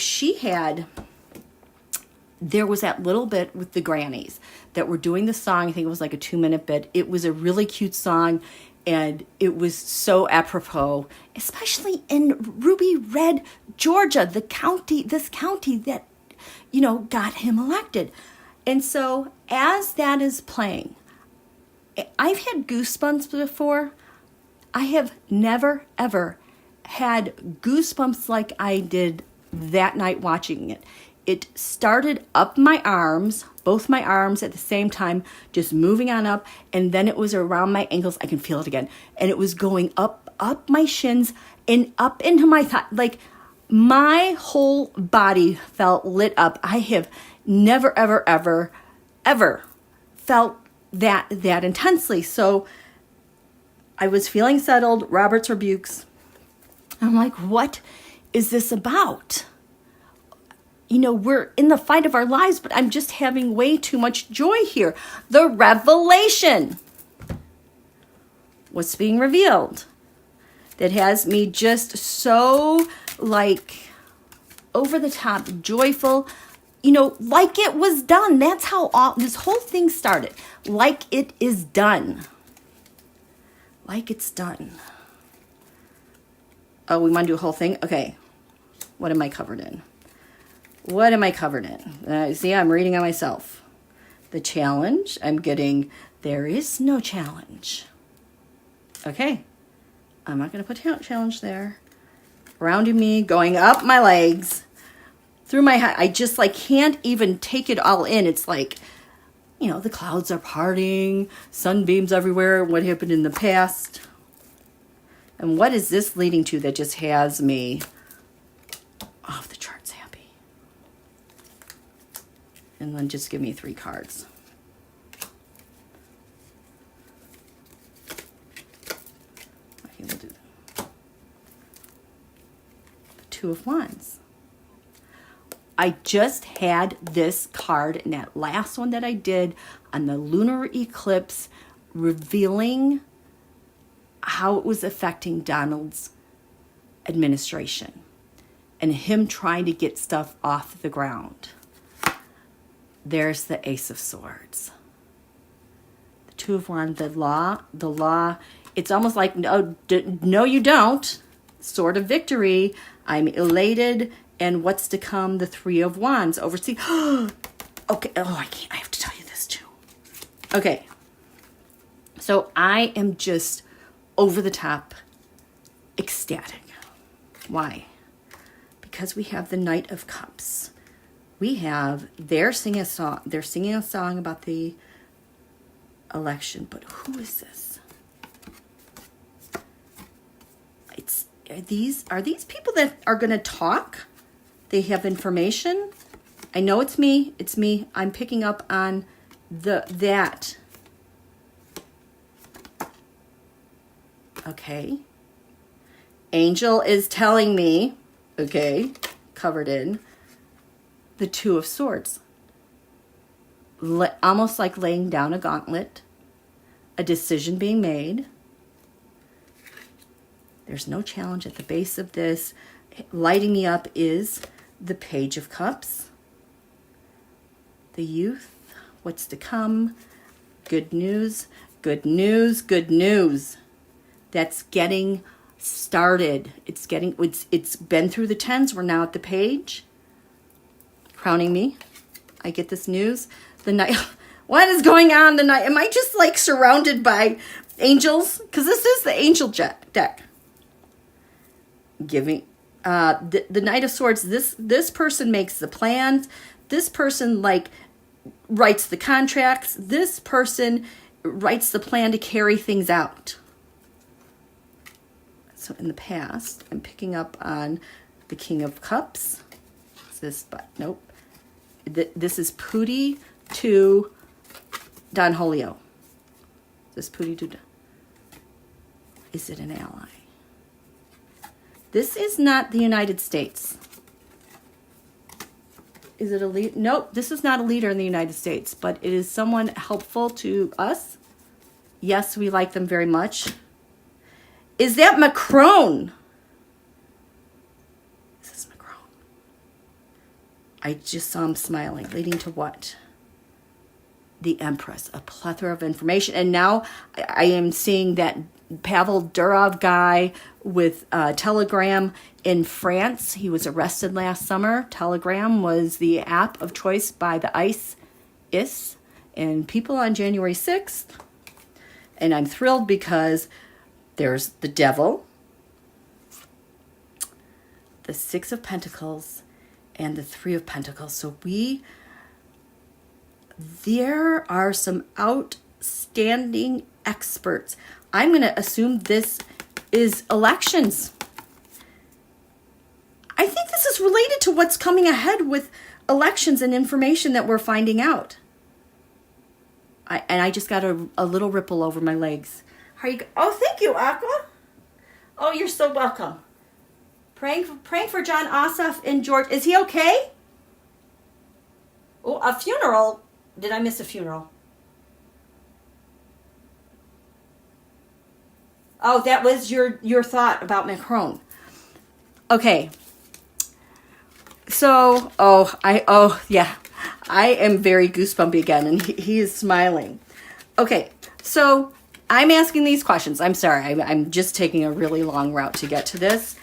there was that little bit with the grannies that were doing the song. I think it was like a 2-minute bit. It was a really cute song. And it was so apropos, especially in Ruby Red, Georgia, this county that, got him elected. And so as that is playing, I've had goosebumps before. I have never, ever had goosebumps like I did that night watching it. It started up my arms, both my arms at the same time, just moving on up, and then it was around my ankles. I can feel it again. And it was going up my shins and up into my thigh. Like my whole body felt lit up. I have never, ever, ever, ever felt that intensely. So I was feeling settled. Robert's rebukes. I'm like, what is this about? We're in the fight of our lives, but I'm just having way too much joy here. The revelation. What's being revealed? That has me just so like over the top, joyful, like it was done. That's how this whole thing started. Like it is done. Like it's done. Oh, we want to do a whole thing? Okay. What am I covered in? What am I covered in? See, I'm reading on myself. The challenge, I'm getting, there is no challenge. Okay. I'm not going to put challenge there. Rounding me, going up my legs, through my head. I just can't even take it all in. It's like, the clouds are parting, sunbeams everywhere, what happened in the past. And what is this leading to that just has me off the charts happy? And then just give me 3 cards. Okay, we'll do the 2 of Wands. I just had this card in that last one that I did on the lunar eclipse, revealing how it was affecting Donald's administration and him trying to get stuff off the ground. there's the Ace of Swords. The Two of Wands, the law. It's almost like, no, you don't. Sword of Victory. I'm elated. And what's to come? The Three of Wands. Oversee. Okay. Oh, I have to tell you this too. Okay. So I am just over the top ecstatic. Why? Because we have the Knight of Cups. They're singing a song. They're singing a song about the election. But who is this? Are these people that are going to talk? They have information. I know it's me. It's me. I'm picking up on that. Okay. Angel is telling me, okay, covered in the Two of Swords. Almost like laying down a gauntlet, a decision being made. There's no challenge at the base of this. Lighting me up is the Page of Cups. The Youth. What's to come? Good news. Good news. Good news. That's getting started. It's been through the tens. We're now at the Page. Crowning me. I get this news. The Knight. What is going on? The Knight. Am I just like surrounded by angels? Because this is the angel deck. Giving the Knight of Swords. This person makes the plans. This person like writes the contracts. This person writes the plan to carry things out. So in the past, I'm picking up on the King of Cups. Is this? But nope. This is Pooty to Don Julio. This Pooty to. Is it an ally? This is not the United States. Is it a lead? Nope, this is not a leader in the United States, but it is someone helpful to us. Yes, we like them very much. Is that Macron? Is this Macron? I just saw him smiling, leading to what? The Empress, a plethora of information. And now I am seeing that Pavel Durov guy with Telegram in France. He was arrested last summer. Telegram was the app of choice by the ICE and people on January 6th. And I'm thrilled because there's the Devil, the Six of Pentacles, and the Three of Pentacles. So there are some outstanding experts. I'm going to assume this is elections. I think this is related to what's coming ahead with elections and information that we're finding out. I just got a little ripple over my legs. How are you? Oh, thank you, Aqua. Oh, you're so welcome. Praying for John Ossoff in Georgia. Is he okay? Oh, a funeral. Did I miss a funeral? Oh, that was your thought about Macron. Okay. So, yeah. I am very goosebumpy again, and he is smiling. Okay, so I'm asking these questions. I'm sorry. I'm just taking a really long route to get to this.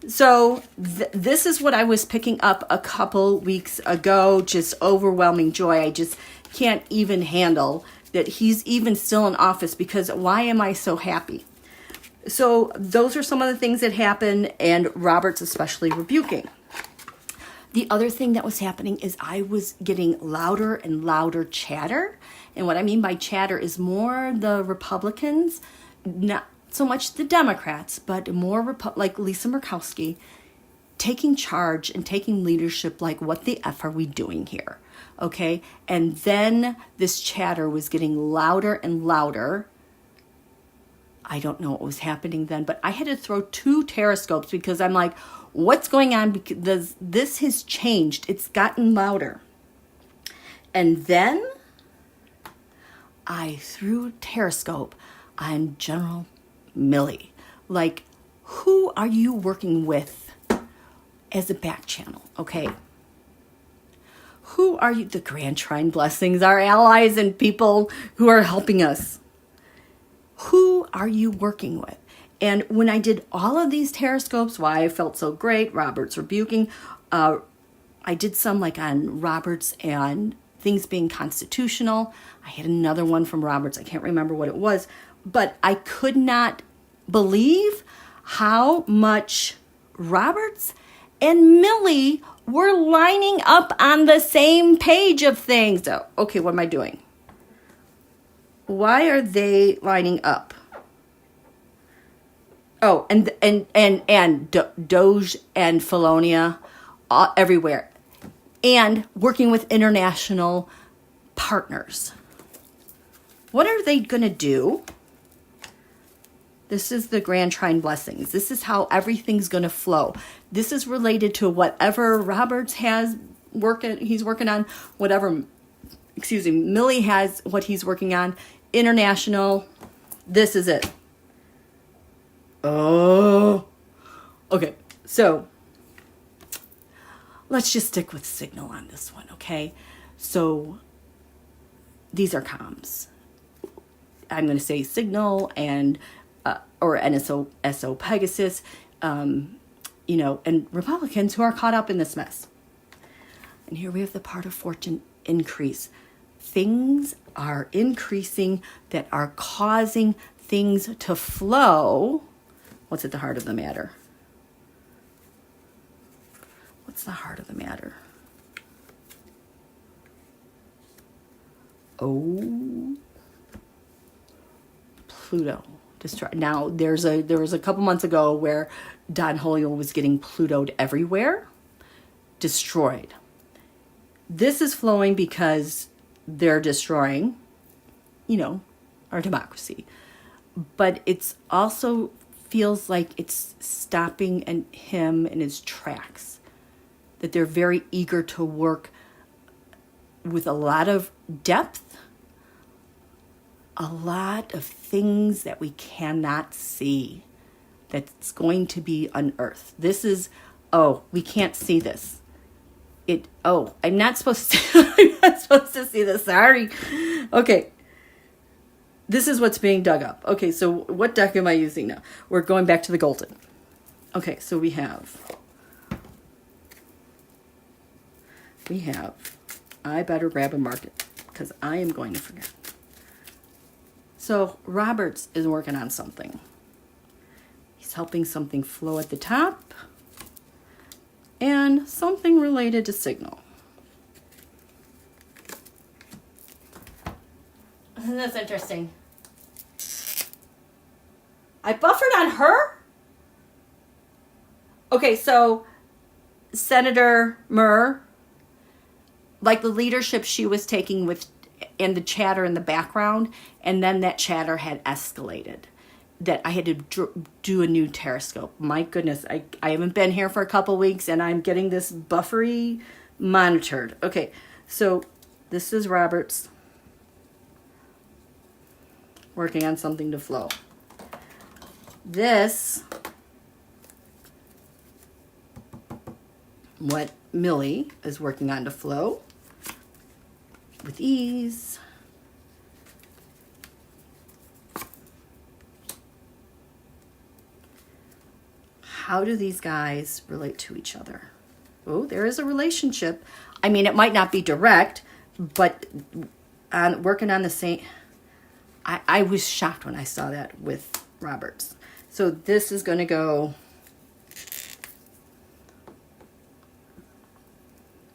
So this is what I was picking up a couple weeks ago. Just overwhelming joy. I just can't even handle that he's even still in office, because why am I so happy? So those are some of the things that happen, and Robert's especially rebuking. The other thing that was happening is I was getting louder and louder chatter. And what I mean by chatter is more the Republicans, not so much the Democrats, but more like Lisa Murkowski, taking charge and taking leadership, like, what the F are we doing here? Okay? And then this chatter was getting louder and louder. I don't know what was happening then, but I had to throw 2 terrascopes because I'm like, what's going on? Because this has changed. It's gotten louder. And then I threw a terrascope on GneralMilley. Like, who are you working with as a back channel? Okay. Who are you? The Grand Trine Blessings, our allies and people who are helping us. Who are you working with? And when I did all of these Terrascopes, why I felt so great, Robert's rebuking, I did some like on Roberts and things being constitutional. I had another one from Roberts. I can't remember what it was, but I could not believe how much Roberts and Milley were lining up on the same page of things. So, okay, what am I doing? Why are they lining up? Oh, and Doge and Felonia everywhere. And working with international partners. What are they going to do? This is the Grand Trine Blessings. This is how everything's going to flow. This is related to whatever Roberts has he's working on, whatever, Milley has what he's working on, international. This is it. Oh, okay. So let's just stick with signal on this one, okay? So these are comms. I'm going to say signal and or NSO Pegasus, you know, and Republicans who are caught up in this mess. And here we have the part of fortune increase. Things are increasing that are causing things to flow. What's at the heart of the matter? What's the heart of the matter? Oh, Pluto. Now, there was a couple months ago where Don Julio was getting Plutoed everywhere, destroyed. This is flowing because they're destroying, you know, our democracy. But it's also feels like it's stopping him in his tracks. That they're very eager to work with a lot of depth, a lot of things that we cannot see that's going to be unearthed. This is, oh, we can't see this. I'm not supposed to I'm not supposed to see this. Sorry. Okay. This is what's being dug up. Okay, so what deck am I using now? We're going back to the golden. Okay, so we have I better grab a market because I am going to forget. So Roberts is working on something. He's helping something flow at the top and something related to signal. Isn't this interesting? I buffered on her? Okay, so Senator Murr, like the leadership she was taking with and the chatter in the background, and then that chatter had escalated. That I had to do a new Terrascope. My goodness, I haven't been here for a couple weeks, and I'm getting this buffery monitored. Okay, so this is Roberts working on something to flow. This, what Milley is working on to flow with ease. How do these guys relate to each other? Oh, there is a relationship. I mean, it might not be direct, but working on the same. I was shocked when I saw that with Roberts. So this is going to go.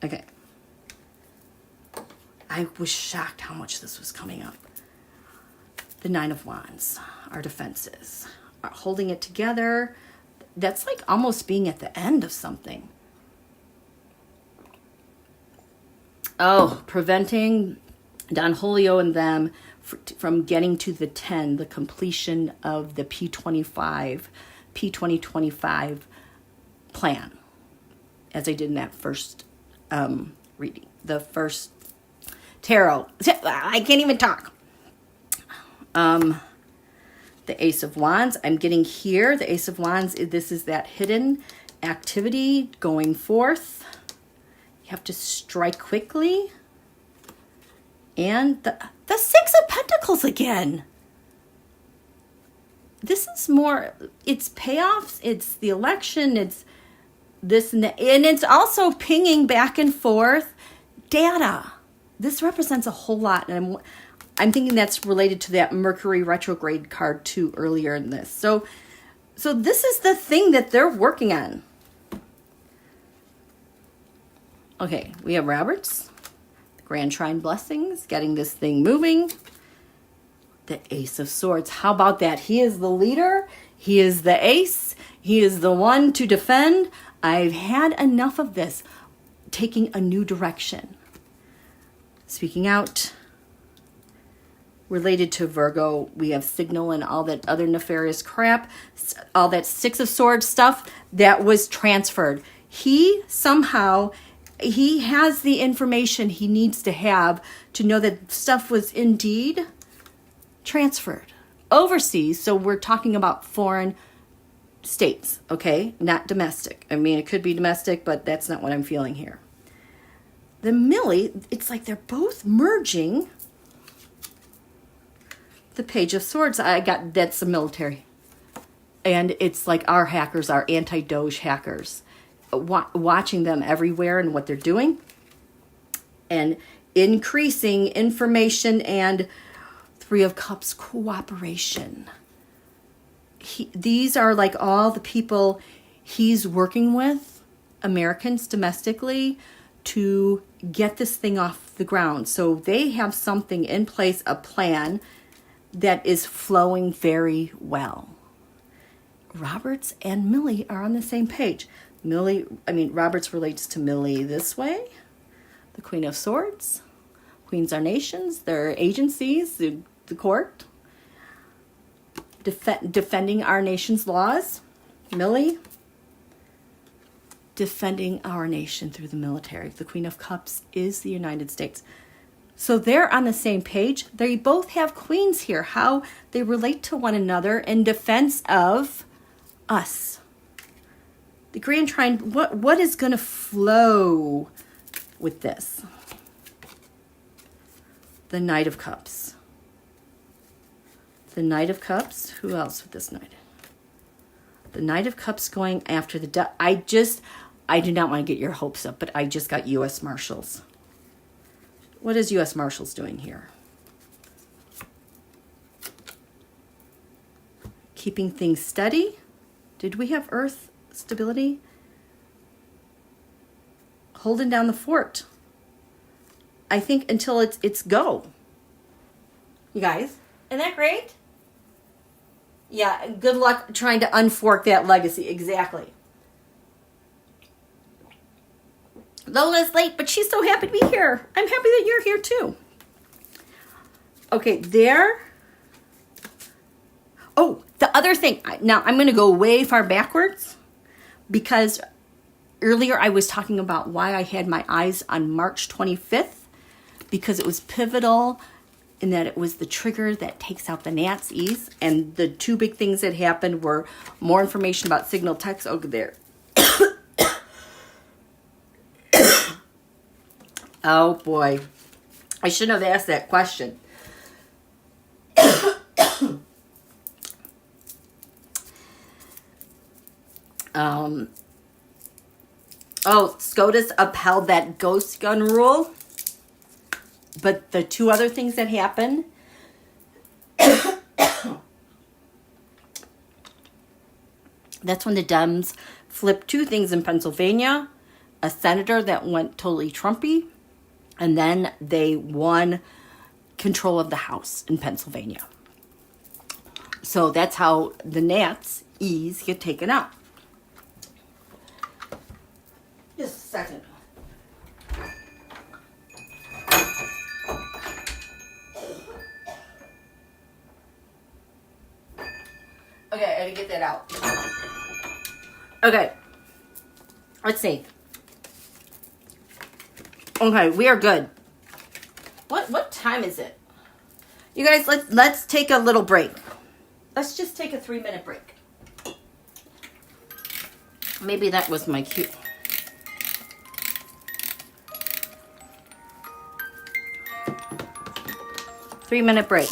Okay. I was shocked how much this was coming up. The Nine of Wands, our defenses, are holding it together. That's like almost being at the end of something. Oh, preventing Don Julio and them from getting to the 10, the completion of the P2025 plan, as I did in that first reading, the first tarot. I can't even talk. The Ace of Wands, I'm getting here. The Ace of Wands, this is that hidden activity going forth. You have to strike quickly. And the Six of Pentacles again. This is more, it's payoffs, it's the election, it's this and that, and it's also pinging back and forth data. This represents a whole lot, and I'm thinking that's related to that Mercury retrograde card too earlier in this. So this is the thing that they're working on. Okay, we have Roberts, Grand Trine blessings, getting this thing moving. The Ace of Swords. How about that? He is the leader. He is the ace. He is the one to defend. I've had enough of this. Taking a new direction. Speaking out. Related to Virgo, we have Signal and all that other nefarious crap. All that Six of Swords stuff that was transferred. He somehow, he has the information he needs to have to know that stuff was indeed transferred overseas. So we're talking about foreign states, okay? Not domestic. I mean, it could be domestic, but that's not what I'm feeling here. The Milley, it's like they're both merging. The Page of Swords, that's the military. And it's like our hackers, our anti-Doge hackers. Watching them everywhere and what they're doing. And increasing information and Three of Cups cooperation. These are like all the people he's working with, Americans domestically, to get this thing off the ground. So they have something in place, a plan that is flowing very well. Roberts and Milley are on the same page. Roberts relates to Milley this way. The Queen of Swords. Queens are nations. They're agencies. The court, defending our nation's laws. Milley, defending our nation through the military. The Queen of Cups is the United States. So they're on the same page. They both have queens here. How they relate to one another in defense of us. The Grand Trine, what is going to flow with this? The Knight of Cups. The Knight of Cups. Who else with this Knight? The Knight of Cups going after the... I do not want to get your hopes up, but I just got U.S. Marshals. What is U.S. Marshals doing here? Keeping things steady. Did we have Earth stability? Holding down the fort. I think until it's go. You guys, isn't that great? Yeah, good luck trying to unfork that legacy. Exactly. Lola's late, but she's so happy to be here. I'm happy that you're here too. Okay, there. Oh, the other thing. Now, I'm going to go way far backwards because earlier I was talking about why I had my eyes on March 25th because it was pivotal in that it was the trigger that takes out the Nazis. And the two big things that happened were more information about signal text over there. Oh boy, I shouldn't have asked that question. SCOTUS upheld that ghost gun rule. But the two other things that happened, that's when the Dems flipped two things in Pennsylvania. A senator that went totally Trumpy. And then they won control of the House in Pennsylvania. So that's how the Nazis get taken out. Just a second. Okay, I gotta get that out. Okay. Let's see. Okay, we are good. What time is it? You guys, let's take a little break. Let's just take a 3-minute break. Maybe that was my cue. 3-minute break.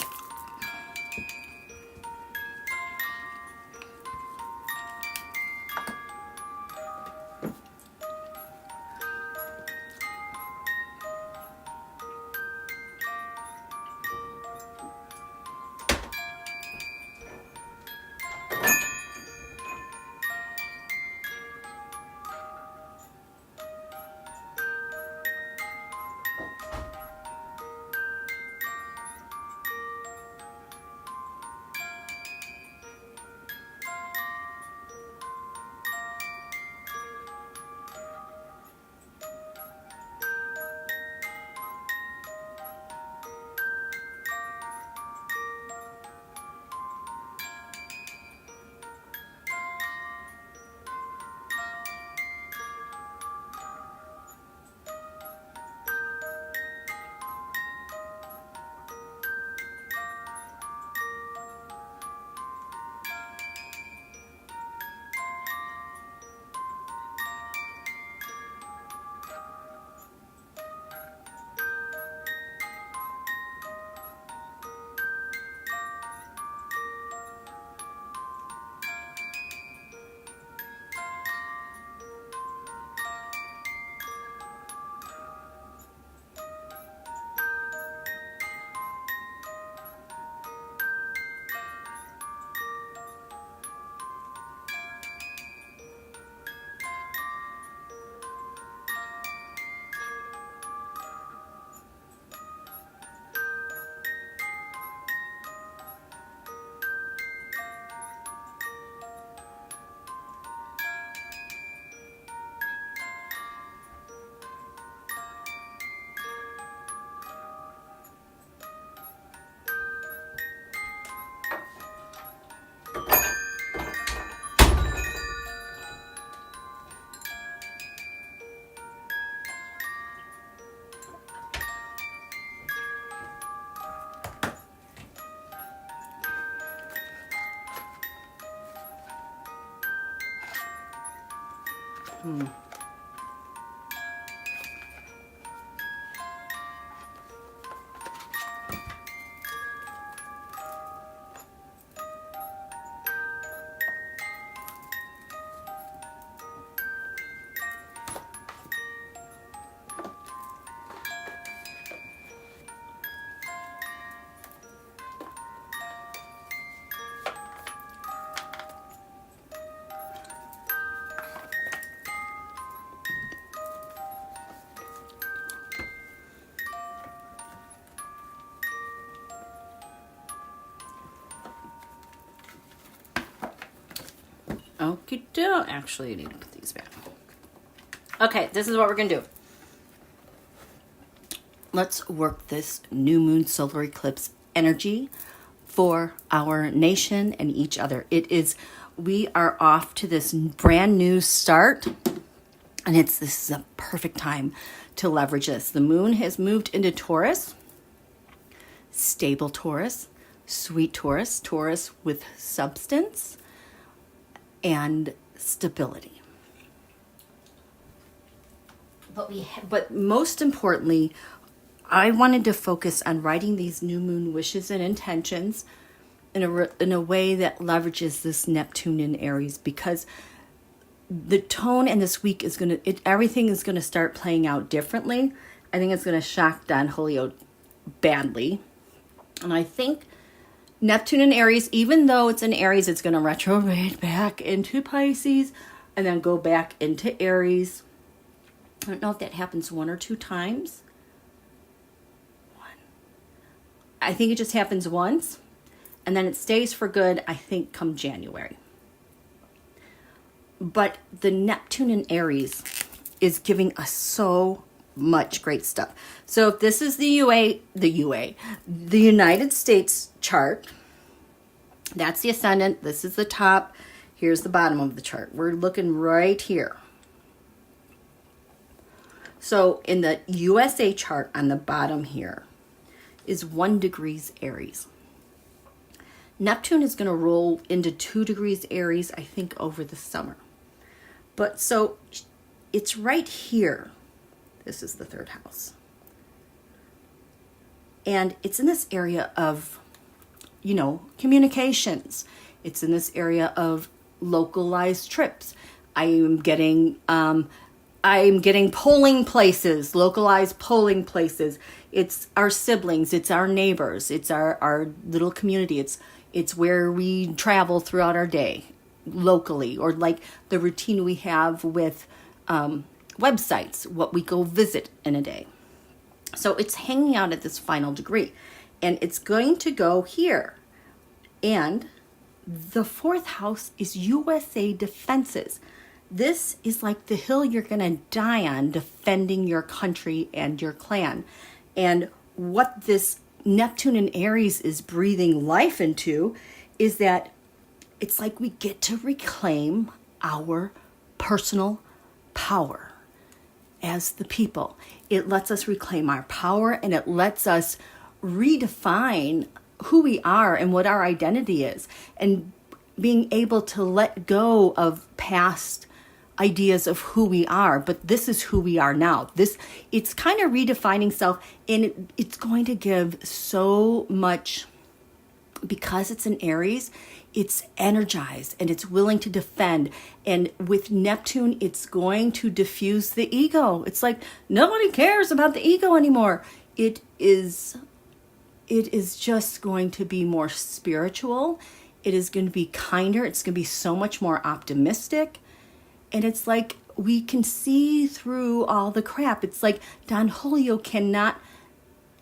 Okie doke. Actually, I need to put these back. Okay, this is what we're going to do. Let's work this new moon solar eclipse energy for our nation and each other. We are off to this brand new start, and this is a perfect time to leverage this. The moon has moved into Taurus, stable Taurus, sweet Taurus, Taurus with substance and stability. But most importantly, I wanted to focus on writing these new moon wishes and intentions in a way that leverages this Neptunian Aries, because the tone in this week is everything is gonna start playing out differently. I think it's gonna shock Don Julio badly, and I think Neptune in Aries, even though it's in Aries, it's gonna retrograde back into Pisces and then go back into Aries. I don't know if that happens 1 or 2 times. I think it just happens once, and then it stays for good, I think, come January. But the Neptune in Aries is giving us so much great stuff. So if this is the United States chart, that's the ascendant, this is the top, here's the bottom of the chart. We're looking right here. So in the USA chart on the bottom here is 1 degrees Aries. Neptune is going to roll into 2 degrees Aries, I think, over the summer. But so it's right here. This is the 3rd house. And it's in this area of, you know, communications. It's in this area of localized trips. I'm getting polling places, localized polling places. It's our siblings, it's our neighbors, it's our little community. It's where we travel throughout our day locally, or like the routine we have with websites, what we go visit in a day. So it's hanging out at this final degree, and it's going to go here. And the 4th house is USA defenses. This is like the hill you're going to die on, defending your country and your clan. And what this Neptune in Aries is breathing life into is that it's like we get to reclaim our personal power as the people. It lets us reclaim our power, and it lets us redefine who we are and what our identity is, and being able to let go of past ideas of who we are. But this is who we are now. It's kind of redefining self, and it's going to give so much, because it's in Aries. It's energized and it's willing to defend. And with Neptune, it's going to diffuse the ego. It's like nobody cares about the ego anymore. It is just going to be more spiritual. It is going to be kinder. It's going to be so much more optimistic. And it's like we can see through all the crap. It's like Don Julio cannot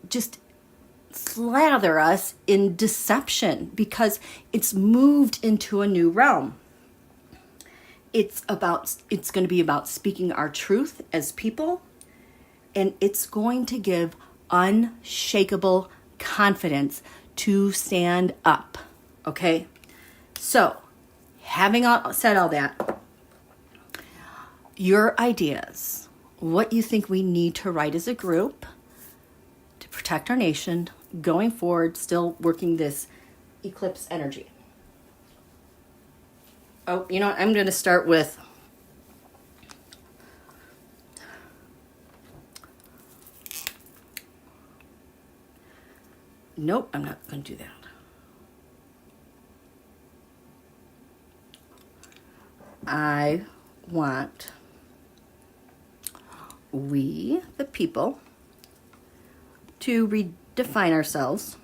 just slather us in deception, because it's moved into a new realm. It's going to be about speaking our truth as people, and it's going to give unshakable confidence to stand up. Okay? So, having said all that, your ideas, what you think we need to write as a group to protect our nation going forward, still working this eclipse energy. Oh, you know what? I'm going to start with nope, I'm not going to do that. I want we, the people, to redefine ourselves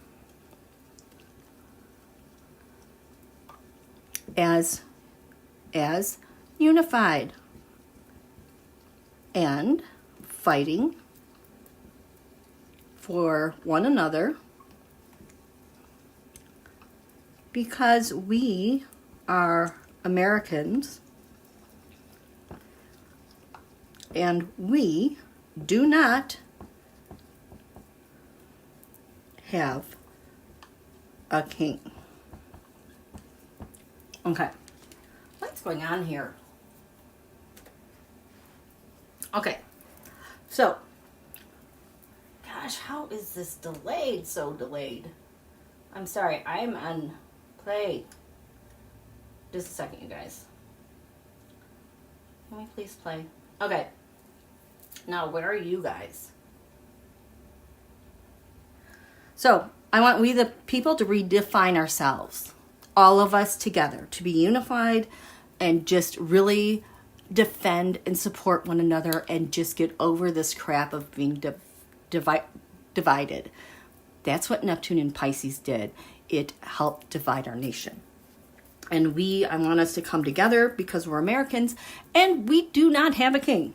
as unified and fighting for one another, because we are Americans and we do not have a king. Okay, what's going on here? Okay, so, gosh, how is this delayed? So delayed. I'm sorry, I'm on play. Just a second, you guys. Can we please play? Okay, now where are you guys? So, I want we the people to redefine ourselves. All of us together. To be unified and just really defend and support one another and just get over this crap of being divided. That's what Neptune and Pisces did. It helped divide our nation. And I want us to come together because we're Americans and we do not have a king.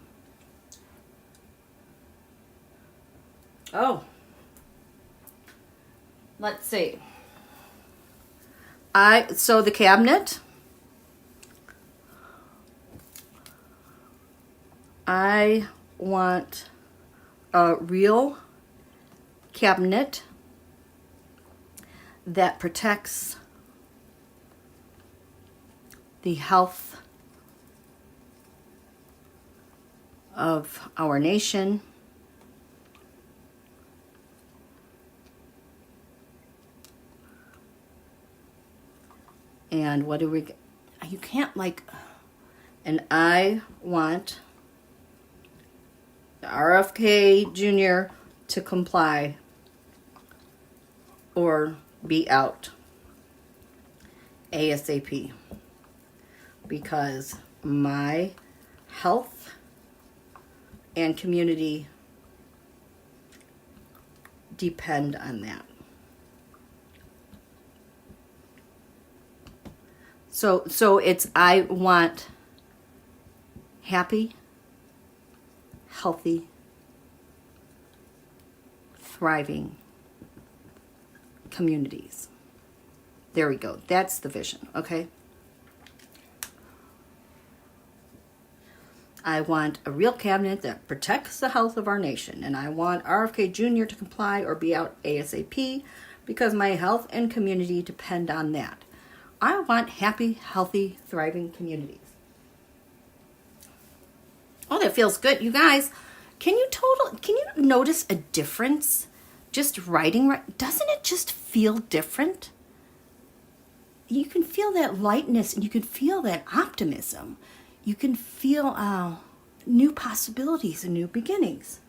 Oh. Let's see. So the cabinet. I want a real cabinet that protects the health of our nation. And what do we, you can't like, and I want RFK Jr. to comply or be out ASAP, because my health and community depend on that. So it's, I want happy, healthy, thriving communities. There we go. That's the vision, okay? I want a real cabinet that protects the health of our nation, and I want RFK Jr. to comply or be out ASAP, because my health and community depend on that. I want happy, healthy, thriving communities. Oh, that feels good. You guys, can you notice a difference just writing? Doesn't it just feel different? You can feel that lightness, and you can feel that optimism. You can feel new possibilities and new beginnings.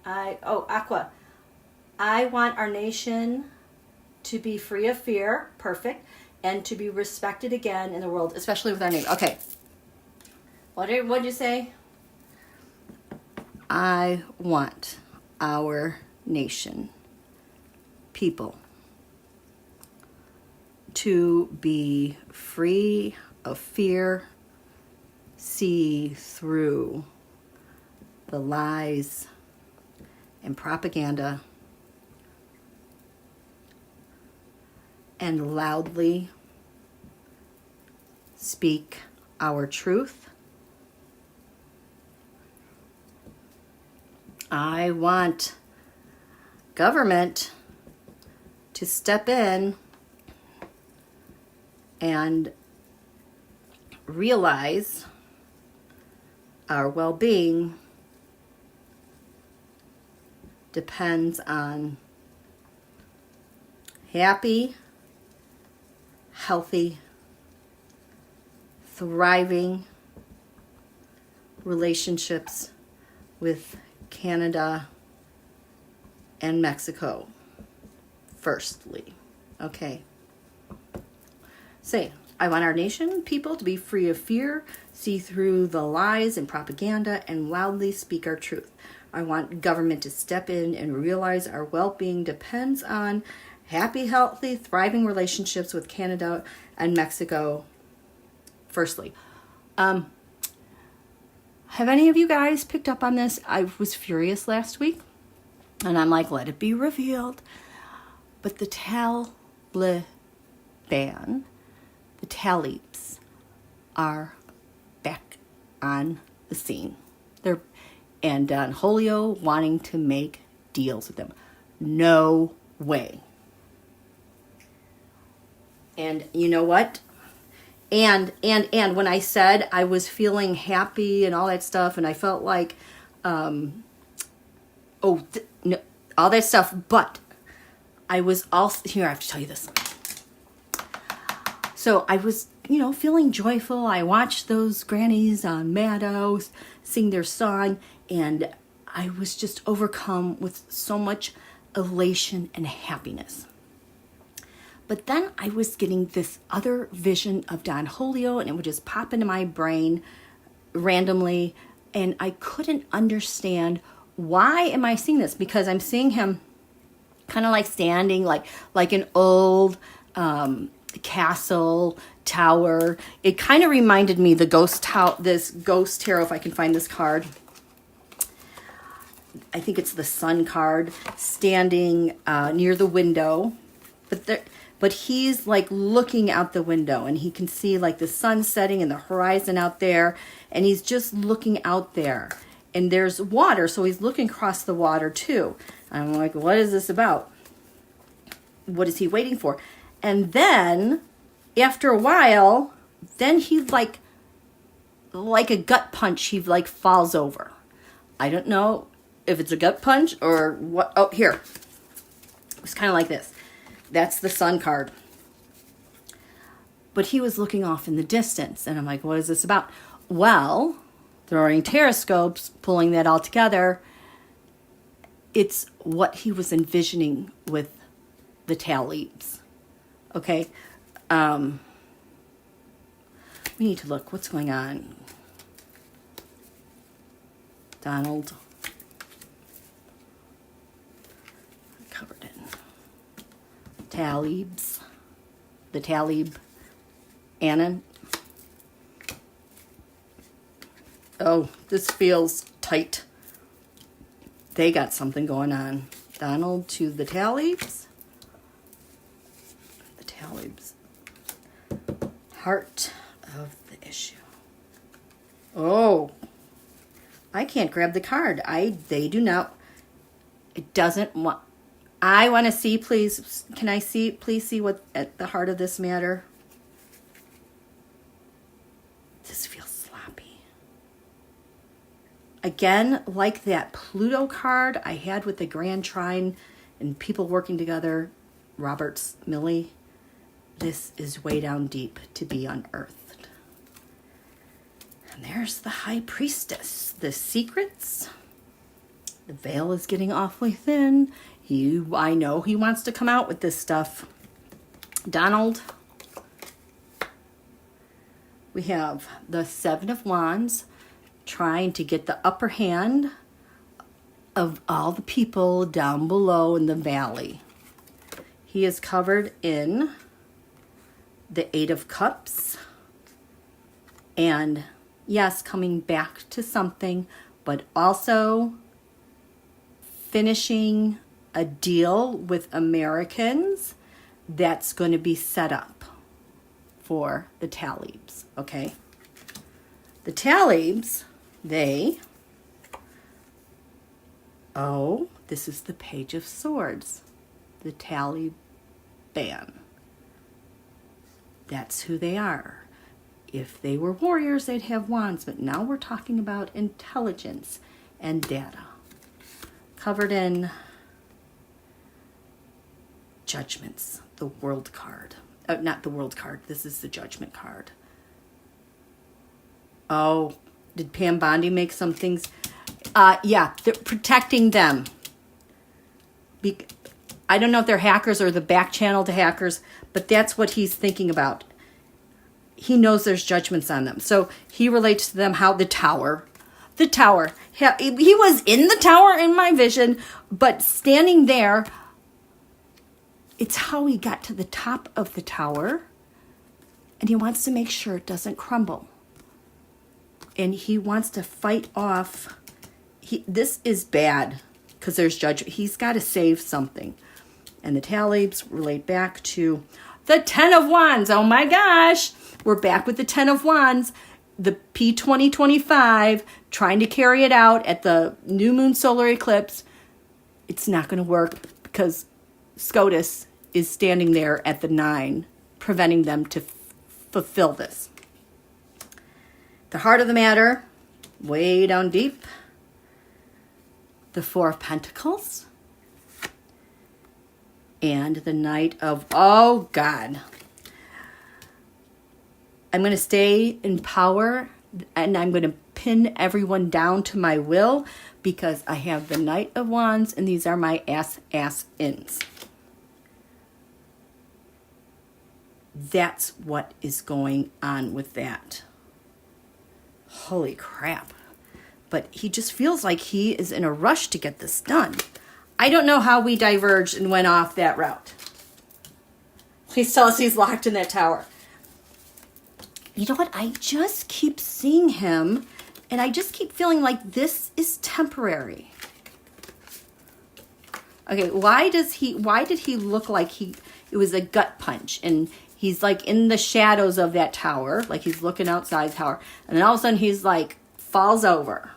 Aqua. I want our nation to be free of fear, perfect, and to be respected again in the world, especially with our name. Okay. What'd you say? I want our nation, people, to be free of fear, see through the lies and propaganda, and loudly speak our truth. I want government to step in and realize our well-being depends on happy, healthy, thriving relationships with Canada and Mexico, firstly. Okay. Say, I want our nation, people, to be free of fear, see through the lies and propaganda, and loudly speak our truth. I want government to step in and realize our well-being depends on happy, healthy, thriving relationships with Canada and Mexico, firstly. Have any of you guys picked up on this? I was furious last week, and I'm like, let it be revealed. But the Taliban, the Talibs, are back on the scene. And Don Julio wanting to make deals with them. No way. And you know what? And when I said I was feeling happy and all that stuff, and I felt like, all that stuff, but I was also, here, I have to tell you this. So I was, feeling joyful. I watched those grannies on Meadows sing their song, and I was just overcome with so much elation and happiness. But then I was getting this other vision of Don Julio, and it would just pop into my brain randomly, and I couldn't understand, why am I seeing this? Because I'm seeing him kind of like standing like an old castle tower. It kind of reminded me this ghost tarot, if I can find this card. I think it's the Sun card, standing near the window, but he's like looking out the window, and he can see like the sun setting and the horizon out there, and he's just looking out there, and there's water, so he's looking across the water too. I'm like, what is this about? What is he waiting for? And then after a while, then he like a gut punch, he like falls over. I don't know if it's a gut punch or what. Oh, here. It was kind of like this. That's the Sun card. But he was looking off in the distance, and I'm like, what is this about? Well, throwing teroscopes, pulling that all together, it's what he was envisioning with the talibs. Okay. We need to look. What's going on? Donald. Covered in talibs. The talib. Annan. Oh, this feels tight. They got something going on. Donald to the talibs. The talibs. Heart of the issue. Oh, I can't grab the card. They do not. It doesn't want. I want to see, please. Can I see? Please see what at the heart of this matter. This feels sloppy. Again, like that Pluto card I had with the Grand Trine and people working together, REBUKES. This is way down deep to be unearthed. And there's the High Priestess. The secrets. The veil is getting awfully thin. I know he wants to come out with this stuff. Donald. We have the Seven of Wands trying to get the upper hand of all the people down below in the valley. He is covered in the Eight of Cups. And yes, coming back to something, but also finishing a deal with Americans that's going to be set up for the talibs, okay? The talibs, this is the Page of Swords, the Taliban. That's who they are. If they were warriors, they'd have wands, but now we're talking about intelligence and data. Covered in judgments, the World card. Not the World card, this is the Judgment card. Oh, did Pam Bondi make some things? Yeah, they're protecting them. I don't know if they're hackers or the back channel to hackers, but that's what he's thinking about. He knows there's judgments on them. So he relates to them how the tower. He was in the tower in my vision, but standing there, it's how he got to the top of the tower, and he wants to make sure it doesn't crumble. And he wants to fight off. This is bad because there's judgment. He's got to save something. And the talibs relate back to the Ten of Wands. Oh my gosh. We're back with the Ten of Wands. The P2025 trying to carry it out at the new moon solar eclipse. It's not going to work because SCOTUS is standing there at the 9, preventing them to fulfill this. The heart of the matter, way down deep. The Four of Pentacles. And the Knight of, oh God. I'm going to stay in power and I'm going to pin everyone down to my will because I have the Knight of Wands and these are my ass-ins. That's what is going on with that. Holy crap. But he just feels like he is in a rush to get this done. I don't know how we diverged and went off that route. Please tell us he's locked in that tower. You know what? I just keep seeing him and I just keep feeling like this is temporary. Okay, why did he look like it was a gut punch and he's like in the shadows of that tower, like he's looking outside the tower, and then all of a sudden he's like falls over.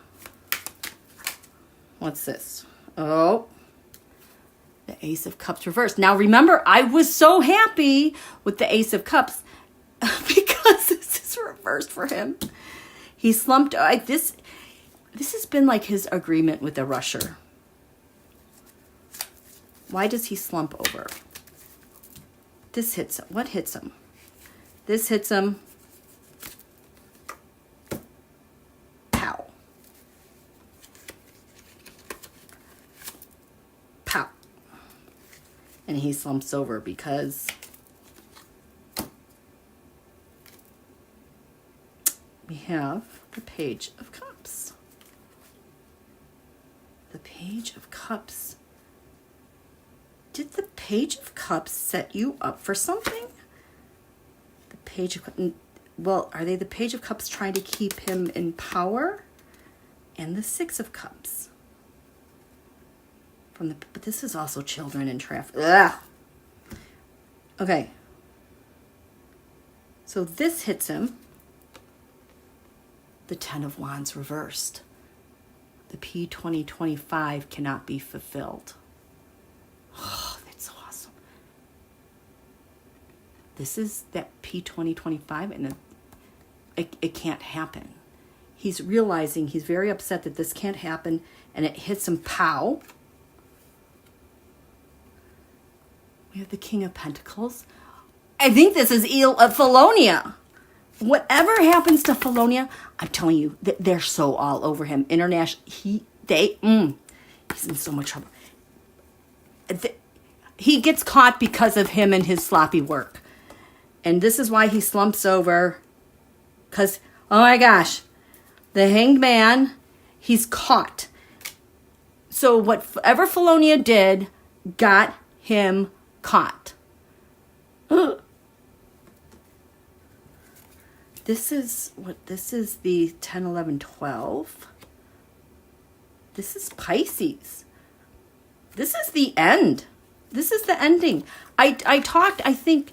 What's this? Oh, the Ace of Cups reversed. Now remember, I was so happy with the Ace of Cups because this is reversed for him. He slumped. This has been like his agreement with the rusher. Why does he slump over? This hits him. What hits him? This hits him. Pow. And he slumps over because we have the Page of Cups. The Page of Cups. Did the Page of Cups set you up for something? The Page of... Well, are they the Page of Cups trying to keep him in power? And the Six of Cups. But this is also children in traffic. Ugh. Okay. So this hits him. The Ten of Wands reversed. The P2025 cannot be fulfilled. Oh, that's awesome. This is that P2025 and it can't happen. He's realizing, he's very upset that this can't happen, and it hits him, pow. We have the King of Pentacles. I think this is Felonia. Whatever happens to Felonia, I'm telling you, they're so all over him. International, he's in so much trouble. He gets caught because of him and his sloppy work. And this is why he slumps over. Because, oh my gosh, the Hanged Man, he's caught. So whatever Felonia did got him caught. Ugh. This is the 10, 11, 12. This is Pisces. This is the end. This is the ending. I talked, I think,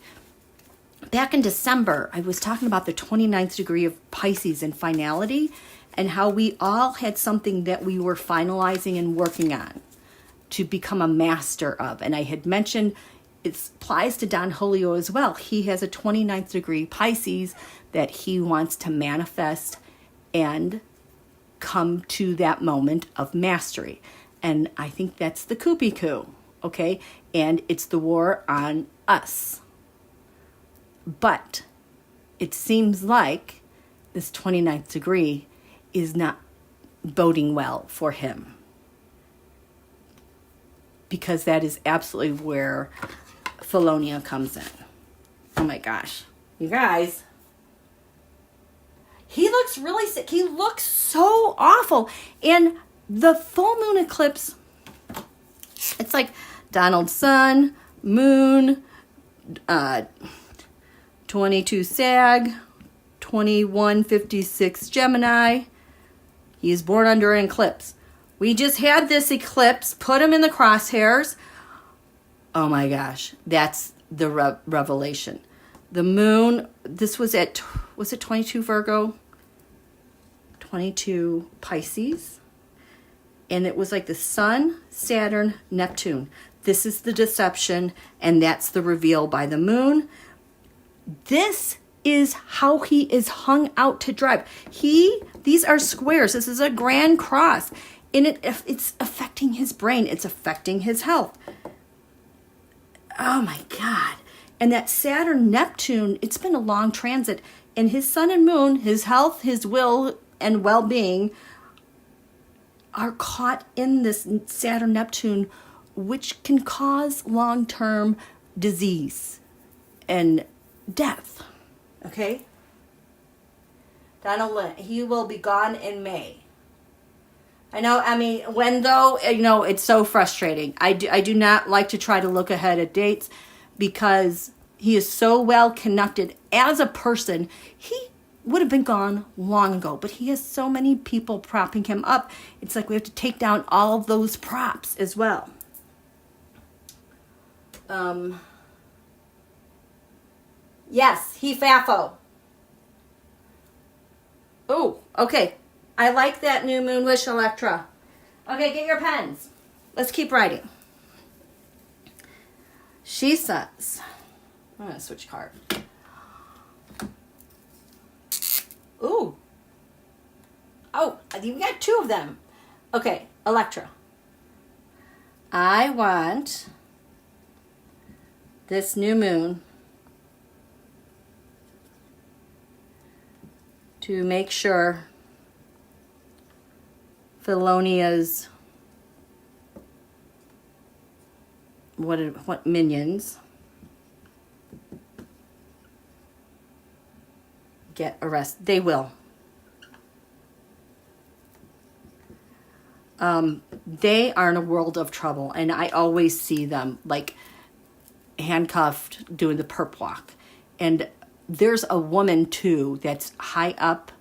back in December, I was talking about the 29th degree of Pisces and finality, and how we all had something that we were finalizing and working on to become a master of. And I had mentioned it applies to Don Julio as well. He has a 29th degree Pisces that he wants to manifest and come to that moment of mastery. And I think that's the Kupiku, okay? And it's the war on us. But it seems like this 29th degree is not boding well for him. Because that is absolutely where Felonia comes in. Oh my gosh. You guys. He looks really sick. He looks so awful. And the full moon eclipse, it's like Donald's sun, moon, 22 Sag, 2156 Gemini. He is born under an eclipse. We just had this eclipse, put him in the crosshairs. Oh my gosh, that's the revelation. The moon, this was it 22 Virgo? 22 Pisces. And it was like the sun, Saturn, Neptune. This is the deception, and that's the reveal by the moon. This is how he is hung out to dry. These are squares. This is a grand cross. And it's affecting his brain. It's affecting his health. Oh my God. And that Saturn, Neptune, it's been a long transit. And his sun and moon, his health, his will, and well-being are caught in this Saturn, Neptune, which can cause long-term disease and death. Okay? Donald, he will be gone in May. I know, I mean, when though, it's so frustrating. I do not like to try to look ahead at dates because he is so well connected as a person. He would have been gone long ago, but he has so many people propping him up. It's like we have to take down all of those props as well. Yes, he Fafo. Oh, okay. I like that new moon wish, Electra. Okay, get your pens. Let's keep writing. She says, I'm going to switch card. Ooh. Oh, you got two of them. Okay, Electra. I want this new moon to make sure Felonia's what minions get arrested. They will. They are in a world of trouble, and I always see them like handcuffed doing the perp walk. And there's a woman too that's high up.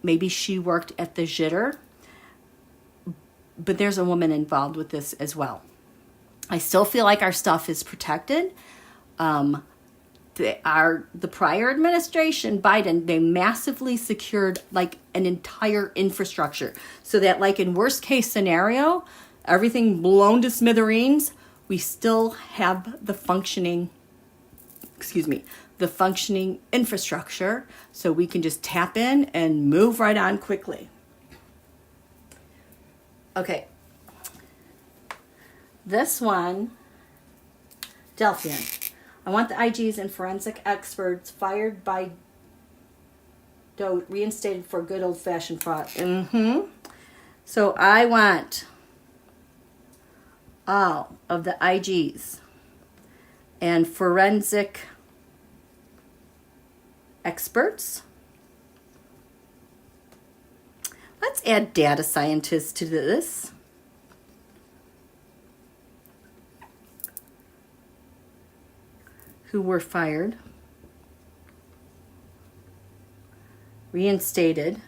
Maybe she worked at the Jitter, but there's a woman involved with this as well. I still feel like our stuff is protected. The prior administration, Biden, they massively secured like an entire infrastructure so that like in worst case scenario, everything blown to smithereens, we still have the functioning infrastructure so we can just tap in and move right on quickly. Okay. This one, Delphian. I want the IGs and forensic experts fired by Doe reinstated for good old-fashioned fraud. So I want all of the IGs and forensic experts. Let's add data scientists to this. Who were fired, reinstated,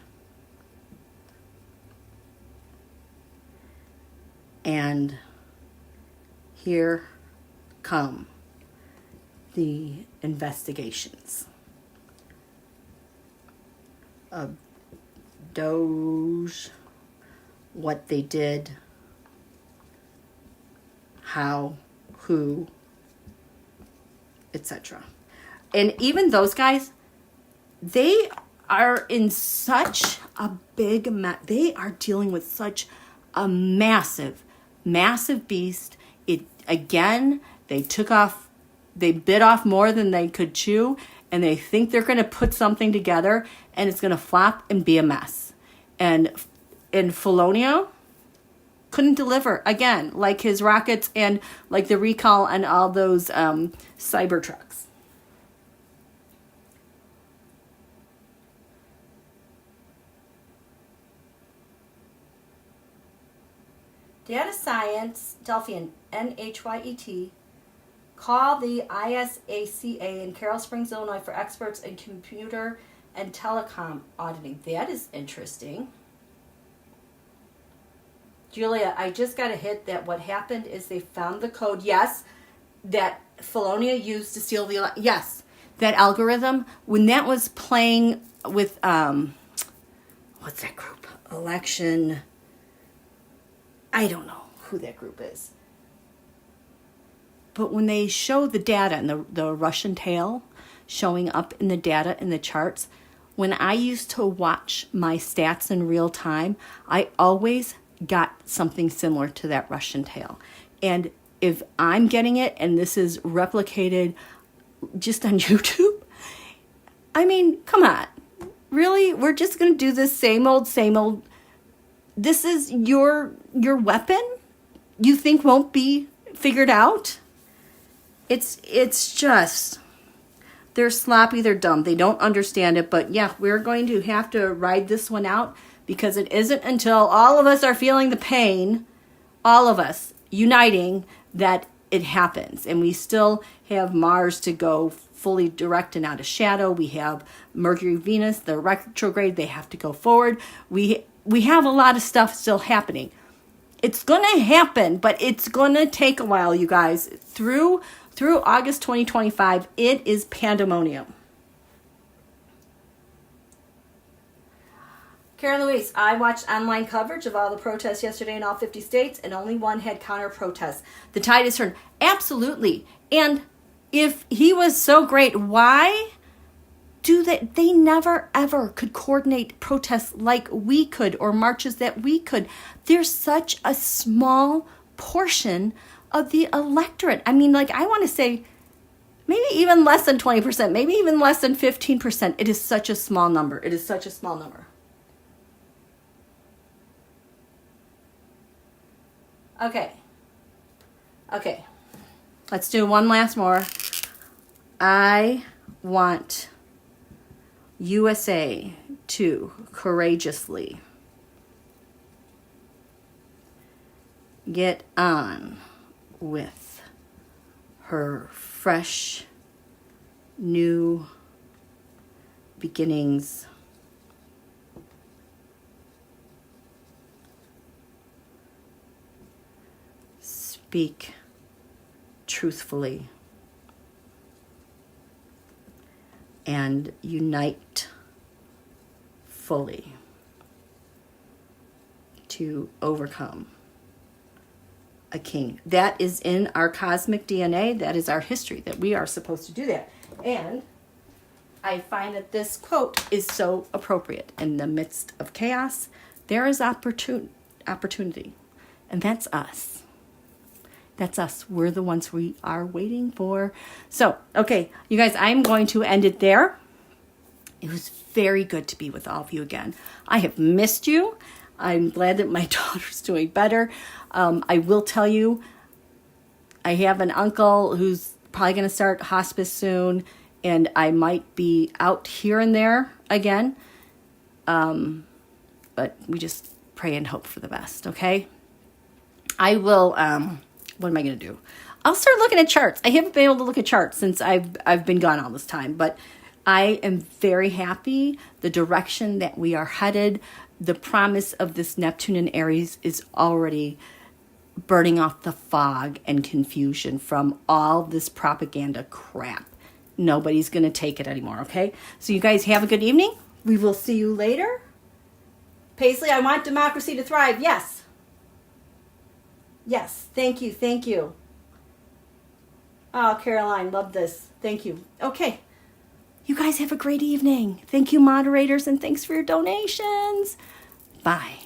and here come the investigations of Doge, what they did, how, who, etc. And even those guys, they are in such a big they are dealing with such a massive beast. It again, they bit off more than they could chew, and they think they're going to put something together and it's going to flop and be a mess. And Felonia couldn't deliver again, like his rockets and like the recall and all those cyber trucks. Data science, Delphian, NHYET, call the ISACA in Carroll Springs, Illinois for experts in computer and telecom auditing. That is interesting. Julia, I just got a hit that what happened is they found the code, yes, that Felonia used to steal the, yes, that algorithm, when that was playing with, what's that group? Election, I don't know who that group is. But when they show the data and the Russian tail showing up in the data in the charts, when I used to watch my stats in real time, I always got something similar to that Russian tail. And if I'm getting it and this is replicated just on YouTube, I mean, come on. Really? We're just going to do this same old. This is your weapon? You think won't be figured out? It's just, they're sloppy, they're dumb. They don't understand it. But yeah, we're going to have to ride this one out, because it isn't until all of us are feeling the pain, all of us uniting, that it happens. And we still have Mars to go fully direct and out of shadow. We have Mercury, Venus, the retrograde, they have to go forward. We have a lot of stuff still happening. It's going to happen, but it's going to take a while, you guys. Through August 2025, it is pandemonium. Karen Louise, I watched online coverage of all the protests yesterday in all 50 states, and only one had counter protests. The tide has turned. Absolutely. And if he was so great, why do they never ever could coordinate protests like we could, or marches that we could? There's such a small portion of the electorate. I mean, like, I want to say maybe even less than 20%, maybe even less than 15%. It is such a small number. It is such a small number. Okay. Let's do one last more. I want USA to courageously get on with her fresh new beginnings. Speak truthfully and unite fully to overcome a king. That is in our cosmic DNA. That is our history, that we are supposed to do that. And I find that this quote is so appropriate. In the midst of chaos, there is opportunity. And that's us. That's us. We're the ones we are waiting for. So, okay, you guys, I'm going to end it there. It was very good to be with all of you again. I have missed you. I'm glad that my daughter's doing better. I will tell you, I have an uncle who's probably going to start hospice soon, and I might be out here and there again. But we just pray and hope for the best, okay? I will, what am I going to do? I'll start looking at charts. I haven't been able to look at charts since I've been gone all this time, but I am very happy the direction that we are headed. The promise of this Neptune in Aries is already burning off the fog and confusion from all this propaganda crap. Nobody's going to take it anymore, okay? So you guys have a good evening. We will see you later. Paisley, I want democracy to thrive. Yes. Yes. Thank you. Thank you. Oh, Caroline, love this. Thank you. Okay. You guys have a great evening. Thank you, moderators, and thanks for your donations. Bye.